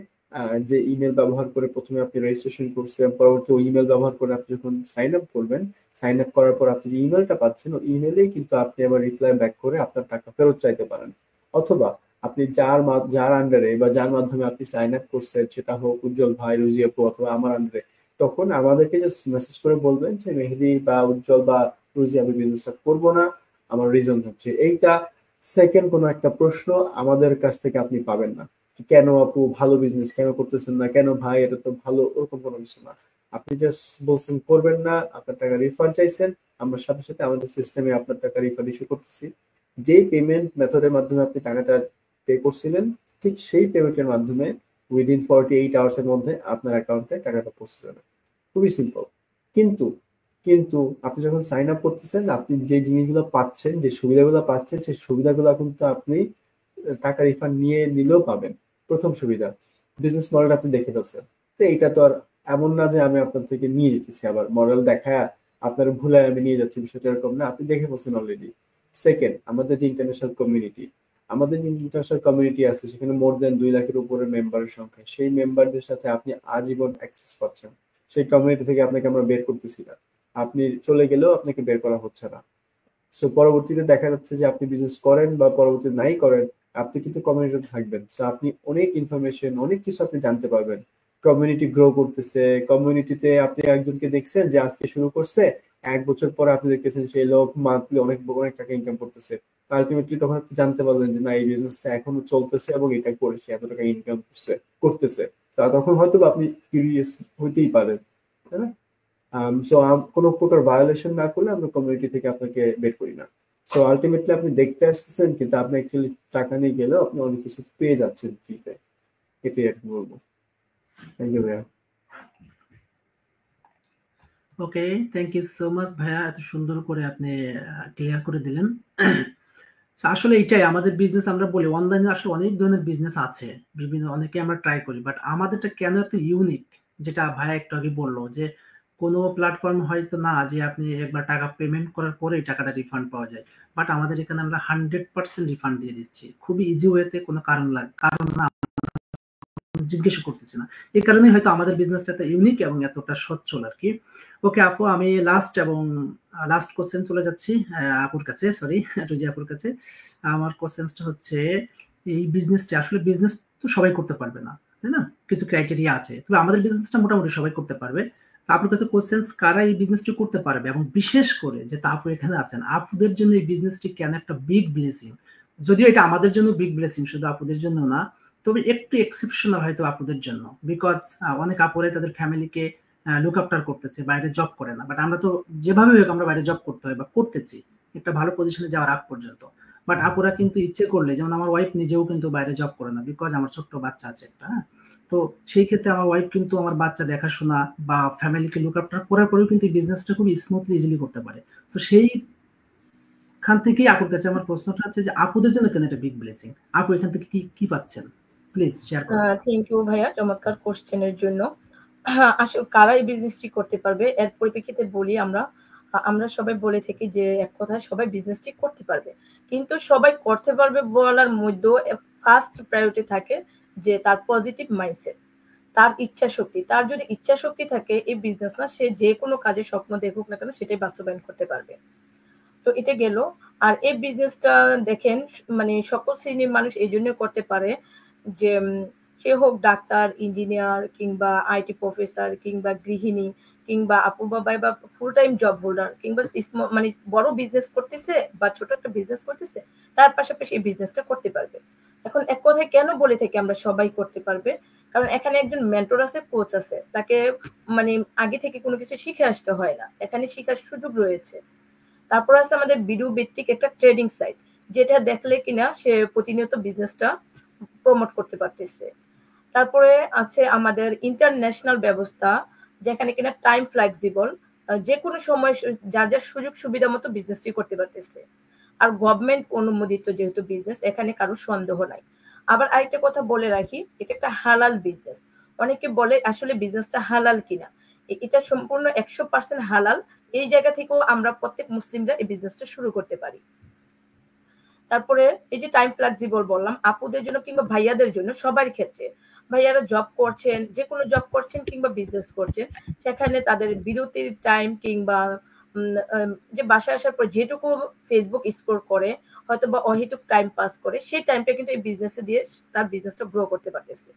যে ইমেল ব্যবহার করে প্রথমে আপনি রেজিস্ট্রেশন করছেন, পরবর্তী ওই ইমেল ব্যবহার করে আপনি যখন সাইন আপ করবেন, সাইন আপ করার পর আপনি যে ইমেলটা পাচ্ছেন ওই ইমেলেই কিন্তু আপনি আবার রিপ্লাই ব্যাক করে আপনার টাকা ফেরত চাইতে পারেন। অথবা আপনি যার আন্ডারে বা যার মাধ্যমে আপনি সাইন আপ করছেন, সেটা হোক উজ্জ্বল ভাই, রুজি আপু অথবা আমার আন্ডারে, তখন আমাদেরকে জাস্ট মেসেজ করে বলবেন যে মেহেদি বা উজ্জ্বল বা রুজি, আমি বিজনেসটা করবো না, আমার রিজন হচ্ছে এইটা। সেকেন্ড কোনো একটা প্রশ্ন আমাদের কাছ থেকে আপনি পাবেন না, কেন আপু ভালো বিজনেস কেন করতেছেন না, কেন ভাই এটা তো ভালো, ওরকম কোনো কিছু না। আপনি জাস্ট বলছেন করবেন না, আপনার টাকা রিফান্ড চাইছেন, আমরা সাথে সাথে আমাদের সিস্টেমে আপনার টাকা রিফান্ড ইস্যু করতেছি। যে পেমেন্ট মেথডের মাধ্যমে আপনি টাকাটা পে করছিলেন, ঠিক সেই পেমেন্টের মাধ্যমে উইদিন 48 আওয়ার্স এর মধ্যে আপনার অ্যাকাউন্টে টাকাটা পৌঁছে যাবে। খুবই সিম্পল। কিন্তু কিন্তু আপনি যখন সাইন আপ করতেছেন, আপনি যে জিনিসগুলো পাচ্ছেন, যে সুবিধাগুলো পাচ্ছেন, সেই সুবিধাগুলো কিন্তু আপনি টাকা রিফান্ড নিয়ে নিলেও পাবেন। প্রথম সুবিধা, বিজনেস মডেল আপনি দেখে ফেলছেন, তো এটা তো আর এমন না যে আমি আপনার থেকে নিয়ে যেতেছি আবার মডেল দেখায় আপনার ভুলায় আমি নিয়ে যাচ্ছি, বিষয়টা এরকম না, আপনি দেখে ফেলছেন অলরেডি। সেকেন্ড, আমাদের যে ইন্টারন্যাশনাল কমিউনিটি, আমাদের যে ইন্টারন্যাশনাল কমিউনিটি আছে সেখানে মোর দেন 2 লাখের উপরে মেম্বারের সংখ্যা, সেই মেম্বারদের সাথে আপনি আজীবন অ্যাক্সেস পাচ্ছেন। সেই কমিউনিটি থেকে আপনাকে আমরা বের করতেছি না, আপনি চলে গেলেও আপনাকে বের করা হচ্ছে না। সো পরবর্তীতে দেখা যাচ্ছে যে আপনি বিজনেস করেন বা পরবর্তীতে নাই করেন, আপনি কিন্তু কমিউনিটিতে থাকবেন, সো আপনি অনেক ইনফরমেশন, অনেক কিছু আপনি জানতে পারবেন। কমিউনিটি গ্রো করতেছে, কমিউনিটিতে আপনি একজনকে দেখছেন যে আজকে শুরু করছে, 1 বছর পরে আপনি দেখতেছেন সেই লোক মান্থলি অনেক অনেক টাকা ইনকাম করতেছে। আলটিমেটলি তখন আপনি জানতে পারলেন যে না, এই বিজনেসটা এখনো চলতেছে এবং এটা করে সে এত টাকা ইনকাম করতেছে। তখন হয়তো বা আপনি কিউরিয়াস হইতেই পারেন, তাই না? সো কোনো প্রকার ভায়োলেশন না করলে আমরা কমিউনিটি থেকে আপনাকে বের করি না। সো আলটিমেটলি আপনি দেখতে আসতেছেন, কিন্তু আপনি অ্যাকচুয়ালি টাকা নিয়ে গেলেও আপনি অনেক কিছু পেয়ে যাচ্ছেন ফ্রিতে। এটাই আর কি বলবো। থ্যাংক ইউ ভাইয়া। ওকে, থ্যাংক ইউ সো মাচ ভাইয়া, এত সুন্দর করে আপনি ক্লিয়ার করে দিলেন। So, আসলে এটাই আমাদের বিজনেস, আমরা বলি অনলাইনে আসলে অনেক ধরনের বিজনেস আছে, বিভিন্ন অনেকে আমরা ট্রাই করি, বাট আমাদেরটা কেন এত ইউনিক, যেটা ভাইয়া একটু আগে বললো যে কোনো প্ল্যাটফর্ম হয়তো না যে আপনি একবার টাকা পেমেন্ট করার পরেই টাকাটা রিফান্ড পাওয়া যায়, বাট আমাদের এখানে আমরা 100% রিফান্ড দিয়ে দিচ্ছি খুবই ইজি ওয়েতে, কোনো কারণ না, জিজ্ঞেস করতেছি না। এই কারণে হয়তো আমাদের বিজনেসটা এত ইউনিক এবং এতটা সচ্ছল আর কি। ওকে আপু, আমি লাস্ট কোশ্চেন চলে যাচ্ছি আপুর কাছে, সরি রুজি আপুর কাছে। আমার কোশ্চেনটা হচ্ছে, এই বিজনেসটা আসলে বিজনেস তো সবাই করতে পারবে না, তাই না? কিছু ক্রাইটেরিয়া আছে, তবে আমাদের বিজনেসটা মোটামুটি সবাই করতে পারবে। তো আপনার কাছে কোশ্চেন, কারা এই বিজনেসটি করতে পারবে, এবং বিশেষ করে যে আপু এখানে আছেন, আপুদের জন্য এই বিজনেসটি কেন একটা বিগ ব্লেসিং? যদিও এটা আমাদের জন্য বিগ ব্লেসিং, শুধু আপুদের জন্য না, তবে একটু এক্সেপশনাল হয়তো আপুদের জন্য, বিকজ অনেক আপুরে তাদের ফ্যামিলিকে লুক আফটার করতেছে, বাইরে জব করে না, বাট আমরা তো যেভাবে হোক আমরা বাইরে জব করতে হয় বা করতেছি একটা ভালো পজিশনে যাওয়ার আগ পর্যন্ত। বাট আপুরা কিন্তু ইচ্ছে করলে, যেমন আমার ওয়াইফ নিজেও কিন্তু বাইরে জব করে না, বিকজ আমার ছোট্ট বাচ্চা আছে একটা, হ্যাঁ। তো সেই ক্ষেত্রে আমার ওয়াইফ কিন্তু আমার বাচ্চা দেখাশোনা বা ফ্যামিলিকে লুক আফটার করার পরেও কিন্তু বিজনেসটা খুব স্মুথলি ইজিলি করতে পারে। তো সেই খান থেকেই আপুর কাছে আমার প্রশ্নটা আছে যে আপুদের জন্য কেন এটা বিগ ব্লেসিং? আপু এখান থেকে কি কি পাচ্ছেন, প্লিজ শেয়ার করুন। থ্যাংক ইউ ভাইয়া চমৎকার কোশ্চেনের জন্য। আসলে কারা এই বিজনেসটি করতে পারবে এর পরিপ্রেক্ষিতে বলি, আমরা সবাই বলে থাকি যে এক কথায় সবাই বিজনেসটি করতে পারবে, কিন্তু সবাই করতে পারবে বলার মধ্যেও ফার্স্ট প্রায়োরিটি থাকে যে তার পজিটিভ মাইন্ডসেট, তার ইচ্ছা শক্তি। তার যদি ইচ্ছা শক্তি থাকে, এই বিজনেস না, সে যে কোনো কাজে স্বপ্ন দেখুক না কেন সেটাই বাস্তবায়ন করতে পারবে। তো এটা গেল। আর এই বিজনেসটা দেখেন, মানে সকল শ্রেণীর মানুষ এই জন্য করতে পারে যে সে হোক ডাক্তার, ইঞ্জিনিয়ার, কিংবা আইটি প্রফেসর, কিংবা গৃহিণী, কিংবা আপু বাবাই বা ফুল টাইম জব হোল্ডার, কিংবা মানে বড় বিজনেস করতেছে বা ছোট একটা বিজনেস করতেছে, তার পাশাপাশি এই বিজনেসটা করতে পারবে। এখন এক কথায় কেন বলে থাকি আমরা সবাই করতে পারবে, কারণ এখানে একজন মেন্টর আছে, কোচ আছে, তাকে মানে আগে থেকে কোনো কিছু শিখে আসতে হয় না, এখানে শিখার সুযোগ রয়েছে। তারপর আছে আমাদের ভিডিও ভিত্তিক একটা ট্রেডিং সাইট, যেটা দেখলে কিনা সে প্রতিনিয়ত বিজনেসটা প্রমোট করতে পারতেছে। তারপরে আছে আমাদের ইন্টারন্যাশনাল ব্যবস্থা, যেখানে কিনা টাইম ফ্লেক্সিবল, যে কোনো সময় যার যার সুযোগ সুবিধা মতো বিজনেসটি করতে পারতেছে। আর গভর্নমেন্ট অনুমোদিত যেহেতু বিজনেস, এখানে কারো সন্দেহ নাই। আবার আরেকটা কথা বলে রাখি, এটা একটা হালাল বিজনেস। অনেকে বলে আসলে বিজনেসটা হালাল কিনা, এটা সম্পূর্ণ 100% হালাল। এই জায়গা থেকেও আমরা প্রত্যেক মুসলিমরা এই বিজনেসটা শুরু করতে পারি। তারপরে এই যে টাইম ফ্লেক্সিবল বললাম আপুদের জন্য কিংবা ভাইয়াদের জন্য, সবার ক্ষেত্রে ভাইয়ারা জব করছেন, যে কোনো জব করছেন কিংবা বিজনেস করছেন, সেখানে তাদের বিরতির টাইম কিংবা যে বাসায় আসার পর যেটুকু ফেসবুক স্ক্রল করে হয়তো বা অহেতুক টাইম পাস করে, সেই টাইমটা কিন্তু এই বিজনেসে দিয়ে তার বিজনেসটা গ্রো করতে পারতেছে।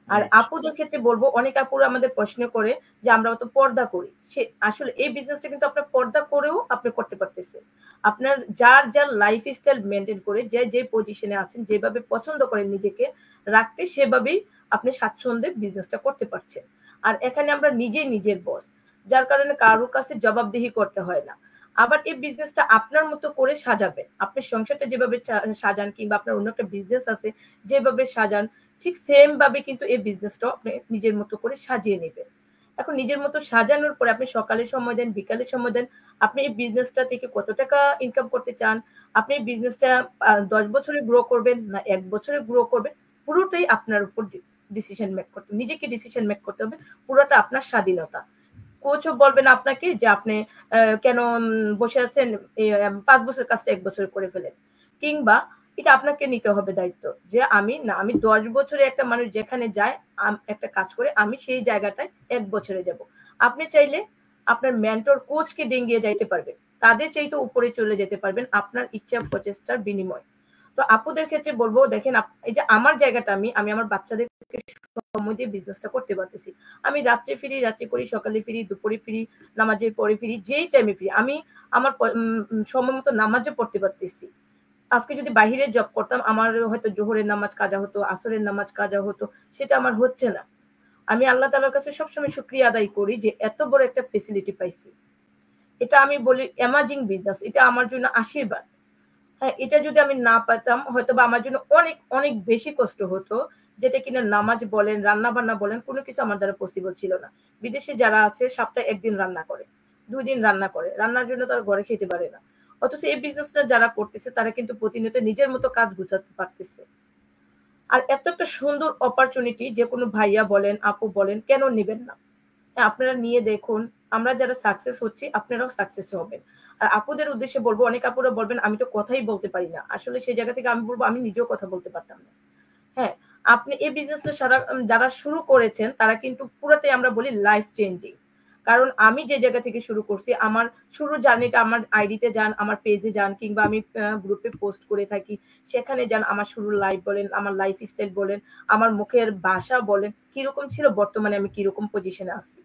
আর রাইট। আপুদের ক্ষেত্রে বলবো, অনেক আপুরা আমাদের প্রশ্ন করে যে আমরা তো পর্দা করি, সে আসলে এই বিজনেসটা কিন্তু আপনার পর্দা করেও আপনি করতে পারতেছেন। আপনার যার যার লাইফ স্টাইল মেনটেন করে, যে যে পজিশনে আছেন, যেভাবে পছন্দ করেন নিজেকে রাখতে, সেভাবেই আপনি স্বাচ্ছন্দ্যে বিজনেসটা করতে পারছেন। আর এখানে আমরা নিজেই নিজের বস, যার কারণে কারোর কাছে জবাবদিহি করতে হয় না। আবার এই বিজনেসটা আপনার মতো করে সাজাবেন, আপনি সংসারটা যেভাবে সাজান কিংবা আপনার অন্য একটা বিজনেস আছে যেভাবে সাজান, ঠিক সেম ভাবে কিন্তু এই বিজনেসটাও আপনি নিজের মতো করে সাজিয়ে নেবেন। এখন নিজের মতো সাজানোর পরে আপনি সকালে সময় দেন, বিকালে সময় দেন, আপনি এই বিজনেসটা থেকে কত টাকা ইনকাম করতে চান, আপনি এই বিজনেসটা 10 বছরে গ্রো করবেন না 1 বছরে গ্রো করবেন, পুরোটাই আপনার উপর ডিসিশন মেক করতে, নিজেকে ডিসিশন মেক করতে হবে। পুরোটা আপনার স্বাধীনতা। কোচও বলবে না আপনাকে যে আপনি কেন বসে আছেন, 5 বছর কাজটা 1 বছরে করে ফেলেন। কিংবা এটা আপনাকে নিতে হবে দায়িত্ব যে আমি 10 বছরে একটা মানুষ যেখানে যায় একটা কাজ করে, আমি সেই জায়গাটায় 1 বছরে যাব। আপনি চাইলে আপনার মেন্টর কোচকে ডিঙ্গিয়ে যাইতে পারবেন, তাদের চাইতে উপরে চলে যেতে পারবেন আপনার ইচ্ছা প্রচেষ্টার বিনিময়। তো আপুদের ক্ষেত্রে বলবো, দেখেন এই যে আমার জায়গাটা, আমি আমার বাচ্চাদেরকে সময় দিয়ে বিজনেসটা করতে পারতেছি। আমি রাত্রে ফিরি, রাত্রে করি, সকালে ফিরি, দুপুরে ফিরি, নামাজের পরে ফিরি, যেই টাইমে ফিরি আমি আমার সময় মতো নামাজও পড়তে পারতেছি। আজকে যদি বাহিরে জব করতাম, আমার হয়তো জোহরের নামাজ কাজা হতো, আসরের নামাজ কাজা হতো, সেটা আমার হচ্ছে না। আমি আল্লাহ তাআলার কাছে সবসময় শুকরিয়া আদায় করি যে এত বড় একটা ফেসিলিটি পাইছি। এটা আমি বলি অ্যামাজিং বিজনেস, এটা আমার জন্য আশীর্বাদ। হ্যাঁ, এটা যদি আমি না পেতাম হয়তোবা আমার জন্য অনেক, অনেক বেশি কষ্ট হতো। যেটা কিনা নামাজ বলেন, রান্না-বান্না বলেন, কোনো কিছু আমার দ্বারা পসিবল ছিল না। বিদেশে যারা আছে সপ্তাহে ১ দিন রান্না করে, ২ দিন রান্না করে। রান্নার জন্য তারা ঘরে খেতে পারে না। অথচ এই বিজনেসটা যারা করতেছে তারা কিন্তু প্রতিনিয়ত নিজের মতো কাজ গুছাতে পারতেছে। আর এত একটা সুন্দর অপরচুনিটি যেকোনো ভাইয়া বলেন, আপু বলেন, কেন নিবেন না? হ্যাঁ, আপনারা নিয়ে দেখুন। আমরা যারা সাকসেস হচ্ছি, আপনারাও সাকসেস হবেন। আর আপুদের উদ্দেশ্যে বলব, অনেক আপুরা বলবেন, "আমি তো কথাই বলতে পারি না।" আসলে সেই জায়গা থেকে আমি বলব, আমি নিজেও কথা বলতে পারতাম না। হ্যাঁ, আপনি এই বিজনেসটা যারা শুরু করেছেন, তারা কিন্তু পুরাটাই আমরা বলি লাইফ চেঞ্জিং। কারণ আমি যে জায়গা থেকে শুরু করছি, আমার শুরুর জার্নিটা আমার আইডিতে যান, আমার পেজে যান কিংবা আমি গ্রুপে পোস্ট করে থাকি। সেখানে যান, আমার শুরুর লাইফ বলেন, আমার লাইফ স্টাইল বলেন, আমার মুখের ভাষা বলেন, কিরকম ছিল, বর্তমানে আমি কিরকম পজিশনে আছি।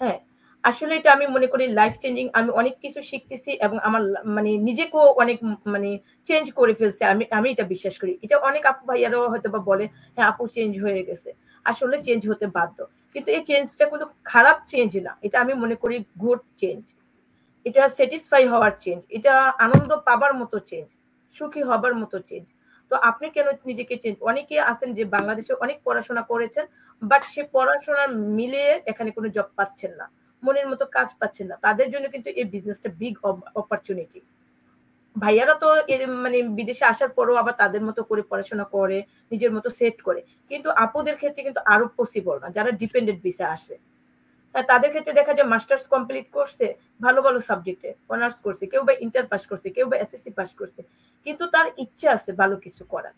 হ্যাঁ, আসলে এটা আমি মনে করি লাইফ চেঞ্জিং। আমি অনেক কিছু শিখতেছি এবং আমার মানে নিজেকেও অনেক মানে চেঞ্জ করে ফেলছে। আমি আমি এটা বিশ্বাস করি। এটা অনেক আপু ভাইয়ারাও হয়তোবা বলে, "হ্যাঁ, আপু চেঞ্জ হয়ে গেছে।" আসলে চেঞ্জ হতে বাধ্য। কিন্তু এই চেঞ্জটা কিন্তু খারাপ চেঞ্জ না। এটা আমি মনে করি গুড চেঞ্জ। এটা স্যাটিসফাই হওয়ার চেঞ্জ। এটা আনন্দ পাবার মতো চেঞ্জ। সুখী হবার মতো চেঞ্জ। তো আপনি কেন নিজেকে চেঞ্জ, অনেকে আছেন যে বাংলাদেশে অনেক পড়াশোনা করেছেন, বাট সে পড়াশোনা মিলিয়ে এখানে কোনো জব পাচ্ছেন না। মনের মতো কাজ পাচ্ছেন না। তাদের জন্য কিন্তু এই বিজনেসটা বিগ অপরচুনিটি। ভাইয়ারা তো মানে বিদেশে আসার পরেও আবার তাদের মতো করে পড়াশোনা করে, নিজের মতো সেট করে। কিন্তু আপুদের ক্ষেত্রে কিন্তু আরো পসিবল না, যারা ডিপেন্ডেন্ট ভিসায় আসে। হ্যাঁ, তাদের ক্ষেত্রে দেখা যায় মাস্টার্স কমপ্লিট করছে, ভালো, ভালো সাবজেক্টে অনার্স করছে, কেউ বা ইন্টার পাস করছে, কেউ বা এসএসসি পাস করছে। কিন্তু তার ইচ্ছা আছে ভালো কিছু করার।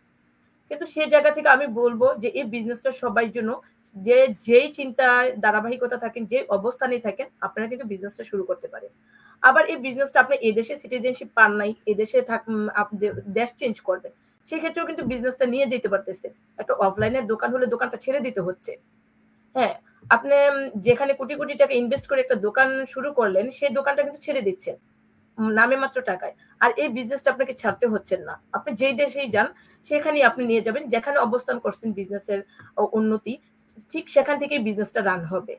কিন্তু সে জায়গা থেকে আমি বলব যে এই বিজনেসটা সবার জন্য, যে যেই চিন্তায় ধারাবাহিকতা থাকেন, যে অবস্থানেই থাকেন, আপনারা কিন্তু বিজনেসটা শুরু করতে পারেন। আবার এই বিজনেসটা আপনি এদেশে সিটিজেনশিপ পান নাই, এদেশে দেশ চেঞ্জ করবেন। সেক্ষেত্রেও কিন্তু বিজনেসটা নিয়ে যেতে পারতেছেন। একটা অফলাইনের দোকান হলে দোকানটা ছেড়ে দিতে হচ্ছে। হ্যাঁ, আপনি যেখানে কোটি, কোটি টাকা ইনভেস্ট করে একটা দোকান শুরু করলেন, সেই দোকানটা কিন্তু ছেড়ে দিচ্ছেন। নামে মাত্র টাকায়। আর এই বিজনেসটা আপনাকে ছাড়তে হচ্ছেন না। আপনি যেই দেশেই যান, সেখানেই আপনি নিয়ে যাবেন। যেখানে অবস্থান করছেন বিজনেসের উন্নতি, ঠিক সেখান থেকেই বিজনেসটা রান হবে।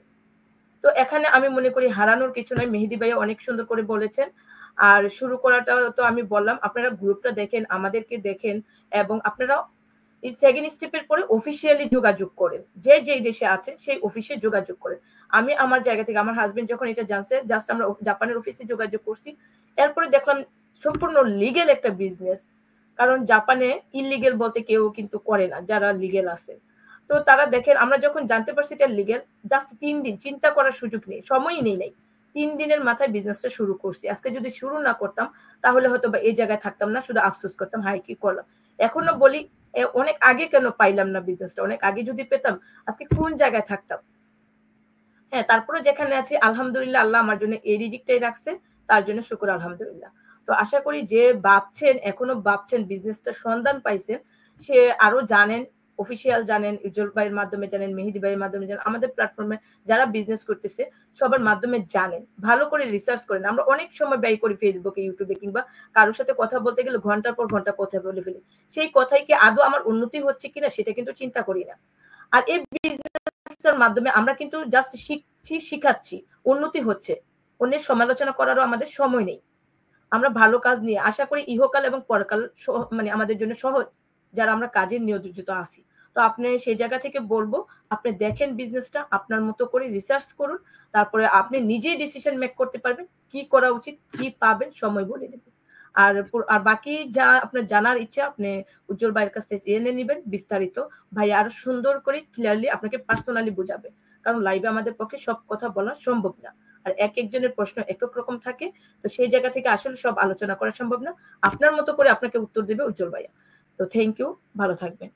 তো এখানে আমি মনে করি হারানোর কিছু নাই। মেহেদী ভাইয়া অনেক সুন্দর করে বলেছেন। আর শুরু করাটা তো আমি বললাম, আপনারা গ্রুপটা দেখেন, আমাদেরকে দেখেন এবং আপনারা এই সেকেন্ড স্টেপের পরে অফিসিয়ালি যোগাযোগ করেন। যে যেই দেশে আছেন সেই অফিসে যোগাযোগ করেন। আমি আমার জায়গা থেকে, আমার হাসব্যান্ড যখন এটা জানছে, জাস্ট আমরা জাপানের অফিসে যোগাযোগ করছি। এরপরে দেখলাম সম্পূর্ণ লিগ্যাল একটা বিজনেস। কারণ জাপানে ইল্লিগ্যাল বলতে কেউ কিন্তু করে না, যারা লিগ্যাল আছে। তো তারা দেখেন, আমরা যখন জানতে পারছি এটা লিগ্যাল, জাস্ট ৩ দিন চিন্তা করার সুযোগ নেই, সময়ই নেই নাই। 3 দিনের মাথায় বিজনেসটা শুরু করছি। আজকে যদি শুরু না করতাম তাহলে হয়তোবা এই জায়গায় থাকতাম না। শুধু আফসোস করতাম, হায় কি করলাম। এখনো বলি অনেক আগে কেন পাইলাম না বিজনেসটা? অনেক আগে যদি পেতাম আজকে কোন জায়গায় থাকতাম? হ্যাঁ, তারপরে যেখানে আছি আলহামদুলিল্লাহ, আল্লাহ আমার জন্য এই রিজিকটাই রাখছে, তার জন্য শুকর আলহামদুলিল্লাহ। তো আশা করি যে ভাবছেন, এখনো ভাবছেন বিজনেসটা সন্ধান পাইছেন, সে আরো জানেন, অফিসিয়াল জানেন, উজ্জ্বল ভাইয়ের মাধ্যমে জানেন, মেহেদী ভাইয়ের মাধ্যমে জানেন, আমাদের প্ল্যাটফর্মে যারা বিজনেস করতেছে সবার মাধ্যমে জানেন। ভালো করে রিসার্চ করেন। আমরা অনেক সময় ব্যয় করি ফেসবুকে, ইউটিউবে কিংবা কারোর সাথে কথা বলতে গেলে ঘন্টার পর ঘন্টা কথা বলে ফেলি। সেই কথাই কি আদৌ আমার উন্নতি হচ্ছে কিনা সেটা কিন্তু চিন্তা করি না। আর এই বিজনেসটার মাধ্যমে আমরা কিন্তু জাস্ট শিখছি, শিখাচ্ছি, উন্নতি হচ্ছে। অন্যের সমালোচনা করারও আমাদের সময় নেই। আমরা ভালো কাজ নিয়ে আশা করি ইহকাল এবং পরকাল মানে আমাদের জন্য সহজ, যারা আমরা কাজে নিয়োজিত আছি। তো আপনি সেই জায়গা থেকে বলবো, আপনি দেখেন বিজনেসটা, আপনার মতো করে রিসার্চ করুন, তারপরে আপনি নিজেই ডিসিশন মেক করতে পারবেন কি করা উচিত, কি পাবেন, সময় বলে দেবে। আর বাকি যা আপনার জানার ইচ্ছা আপনি উজ্জ্বল ভাইয়ের কাছ থেকে জেনে নেবেন বিস্তারিত। ভাই আরো সুন্দর করে ক্লিয়ারলি আপনাকে পার্সোনালি বুঝাবে, কারণ লাইভে আমাদের পক্ষে সব কথা বলা সম্ভব না। আর এক একজনের প্রশ্ন এক এক রকম থাকে, তো সেই জায়গা থেকে আসলে সব আলোচনা করা সম্ভব না। আপনার মতো করে আপনাকে উত্তর দেবে উজ্জ্বল ভাইয়া। তো থ্যাংক ইউ, ভালো থাকবেন।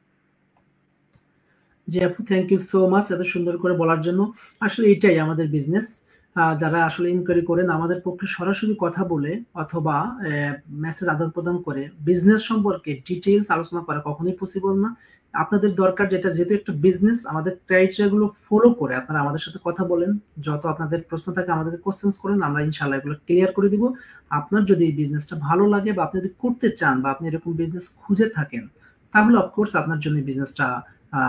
জি আপু, থ্যাংক ইউ সো মাচ এত সুন্দর করে বলার জন্য। আসলে এটাই আমাদের বিজনেস। যারা আসলে ইনকোয়ারি করেন আমাদের পক্ষে সরাসরি কথা বলে অথবা মেসেজ আদান প্রদান করে বিজনেস সম্পর্কে ডিটেইলস আলোচনা করা কখনোই পসিবল না। আপনাদের দরকার যেটা, যেহেতু একটা বিজনেস, আমাদের ক্রাইটেরিয়া গুলো ফলো করে আপনারা আমাদের সাথে কথা বলেন, যত আপনাদের প্রশ্ন থাকে আমাদেরকে কোশ্চেন্স করেন, আমরা ইনশাআল্লাহ এগুলো ক্লিয়ার করে দিব। আপনার যদি এই বিজনেসটা ভালো লাগে বা আপনি যদি করতে চান বা আপনি এরকম বিজনেস খুঁজে থাকেন, তাহলে অফকোর্স আপনার জন্য বিজনেসটা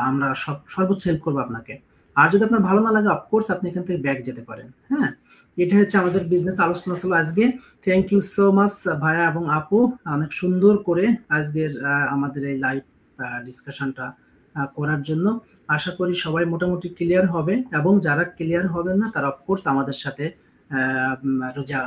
আমরা সর্বোচ্চ হেল্প করবো আপনাকে। আর যদি আপনার ভালো না লাগে অফকোর্স আপনি এখান থেকে ব্যাক যেতে পারেন। হ্যাঁ, এটা হচ্ছে আমাদের বিজনেস আলোচনা ছিল আজকে। থ্যাংক ইউ সো মাচ ভাইয়া এবং আপু, অনেক সুন্দর করে আজকের আমাদের এই লাইভ ডিসকাশনটা করার জন্য। আশা করি সবাই মোটামুটি ক্লিয়ার হবে, এবং যারা ক্লিয়ার হবেন না তারা অফকোর্স আমাদের সাথে রোজা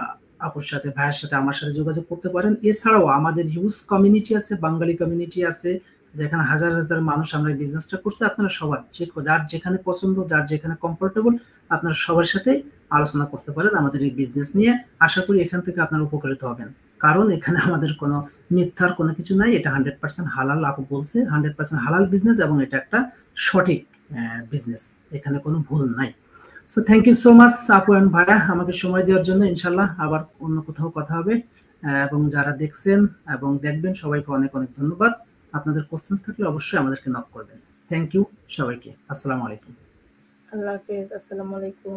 আপুর সাথে, ভাইয়ের সাথে, আমার সাথে যোগাযোগ করতে পারেন। এছাড়াও আমাদের হিউজ কমিউনিটি আছে, বাঙালি কমিউনিটি আছে, যেখানে হাজার হাজার মানুষ আমরা বিজনেসটা করছি। আপনারা সবার যার যেখানে পছন্দ, যার যেখানে কমফোর্টেবল, আপনারা সবার সাথে আলোচনা করতে পারেন আমাদের এই বিজনেস নিয়ে। আশা করি এখান থেকে আপনারা উপকৃত হবেন, কারণ এখানে আমাদের কোনো মিথ্যার কোনো কিছু নাই। এটা 100% হালাল, আপু বলছে 100% হালাল বিজনেস, এবং এটা একটা সঠিক বিজনেস, এখানে কোনো ভুল নাই। So thank you so much আপু এন্ড ভাইয়া আমাকে সময় দেওয়ার জন্য। ইনশাল্লাহ আবার অন্য কোথাও কথা হবে। এবং যারা দেখছেন এবং দেখবেন সবাইকে অনেক অনেক ধন্যবাদ। আপনাদের কোশ্চেন থাকলে অবশ্যই আমাদেরকে নক করবেন। থ্যাংক ইউ সবাইকে। আসসালামু আলাইকুম। আল্লাহ হাফেজ। আসসালামু আলাইকুম।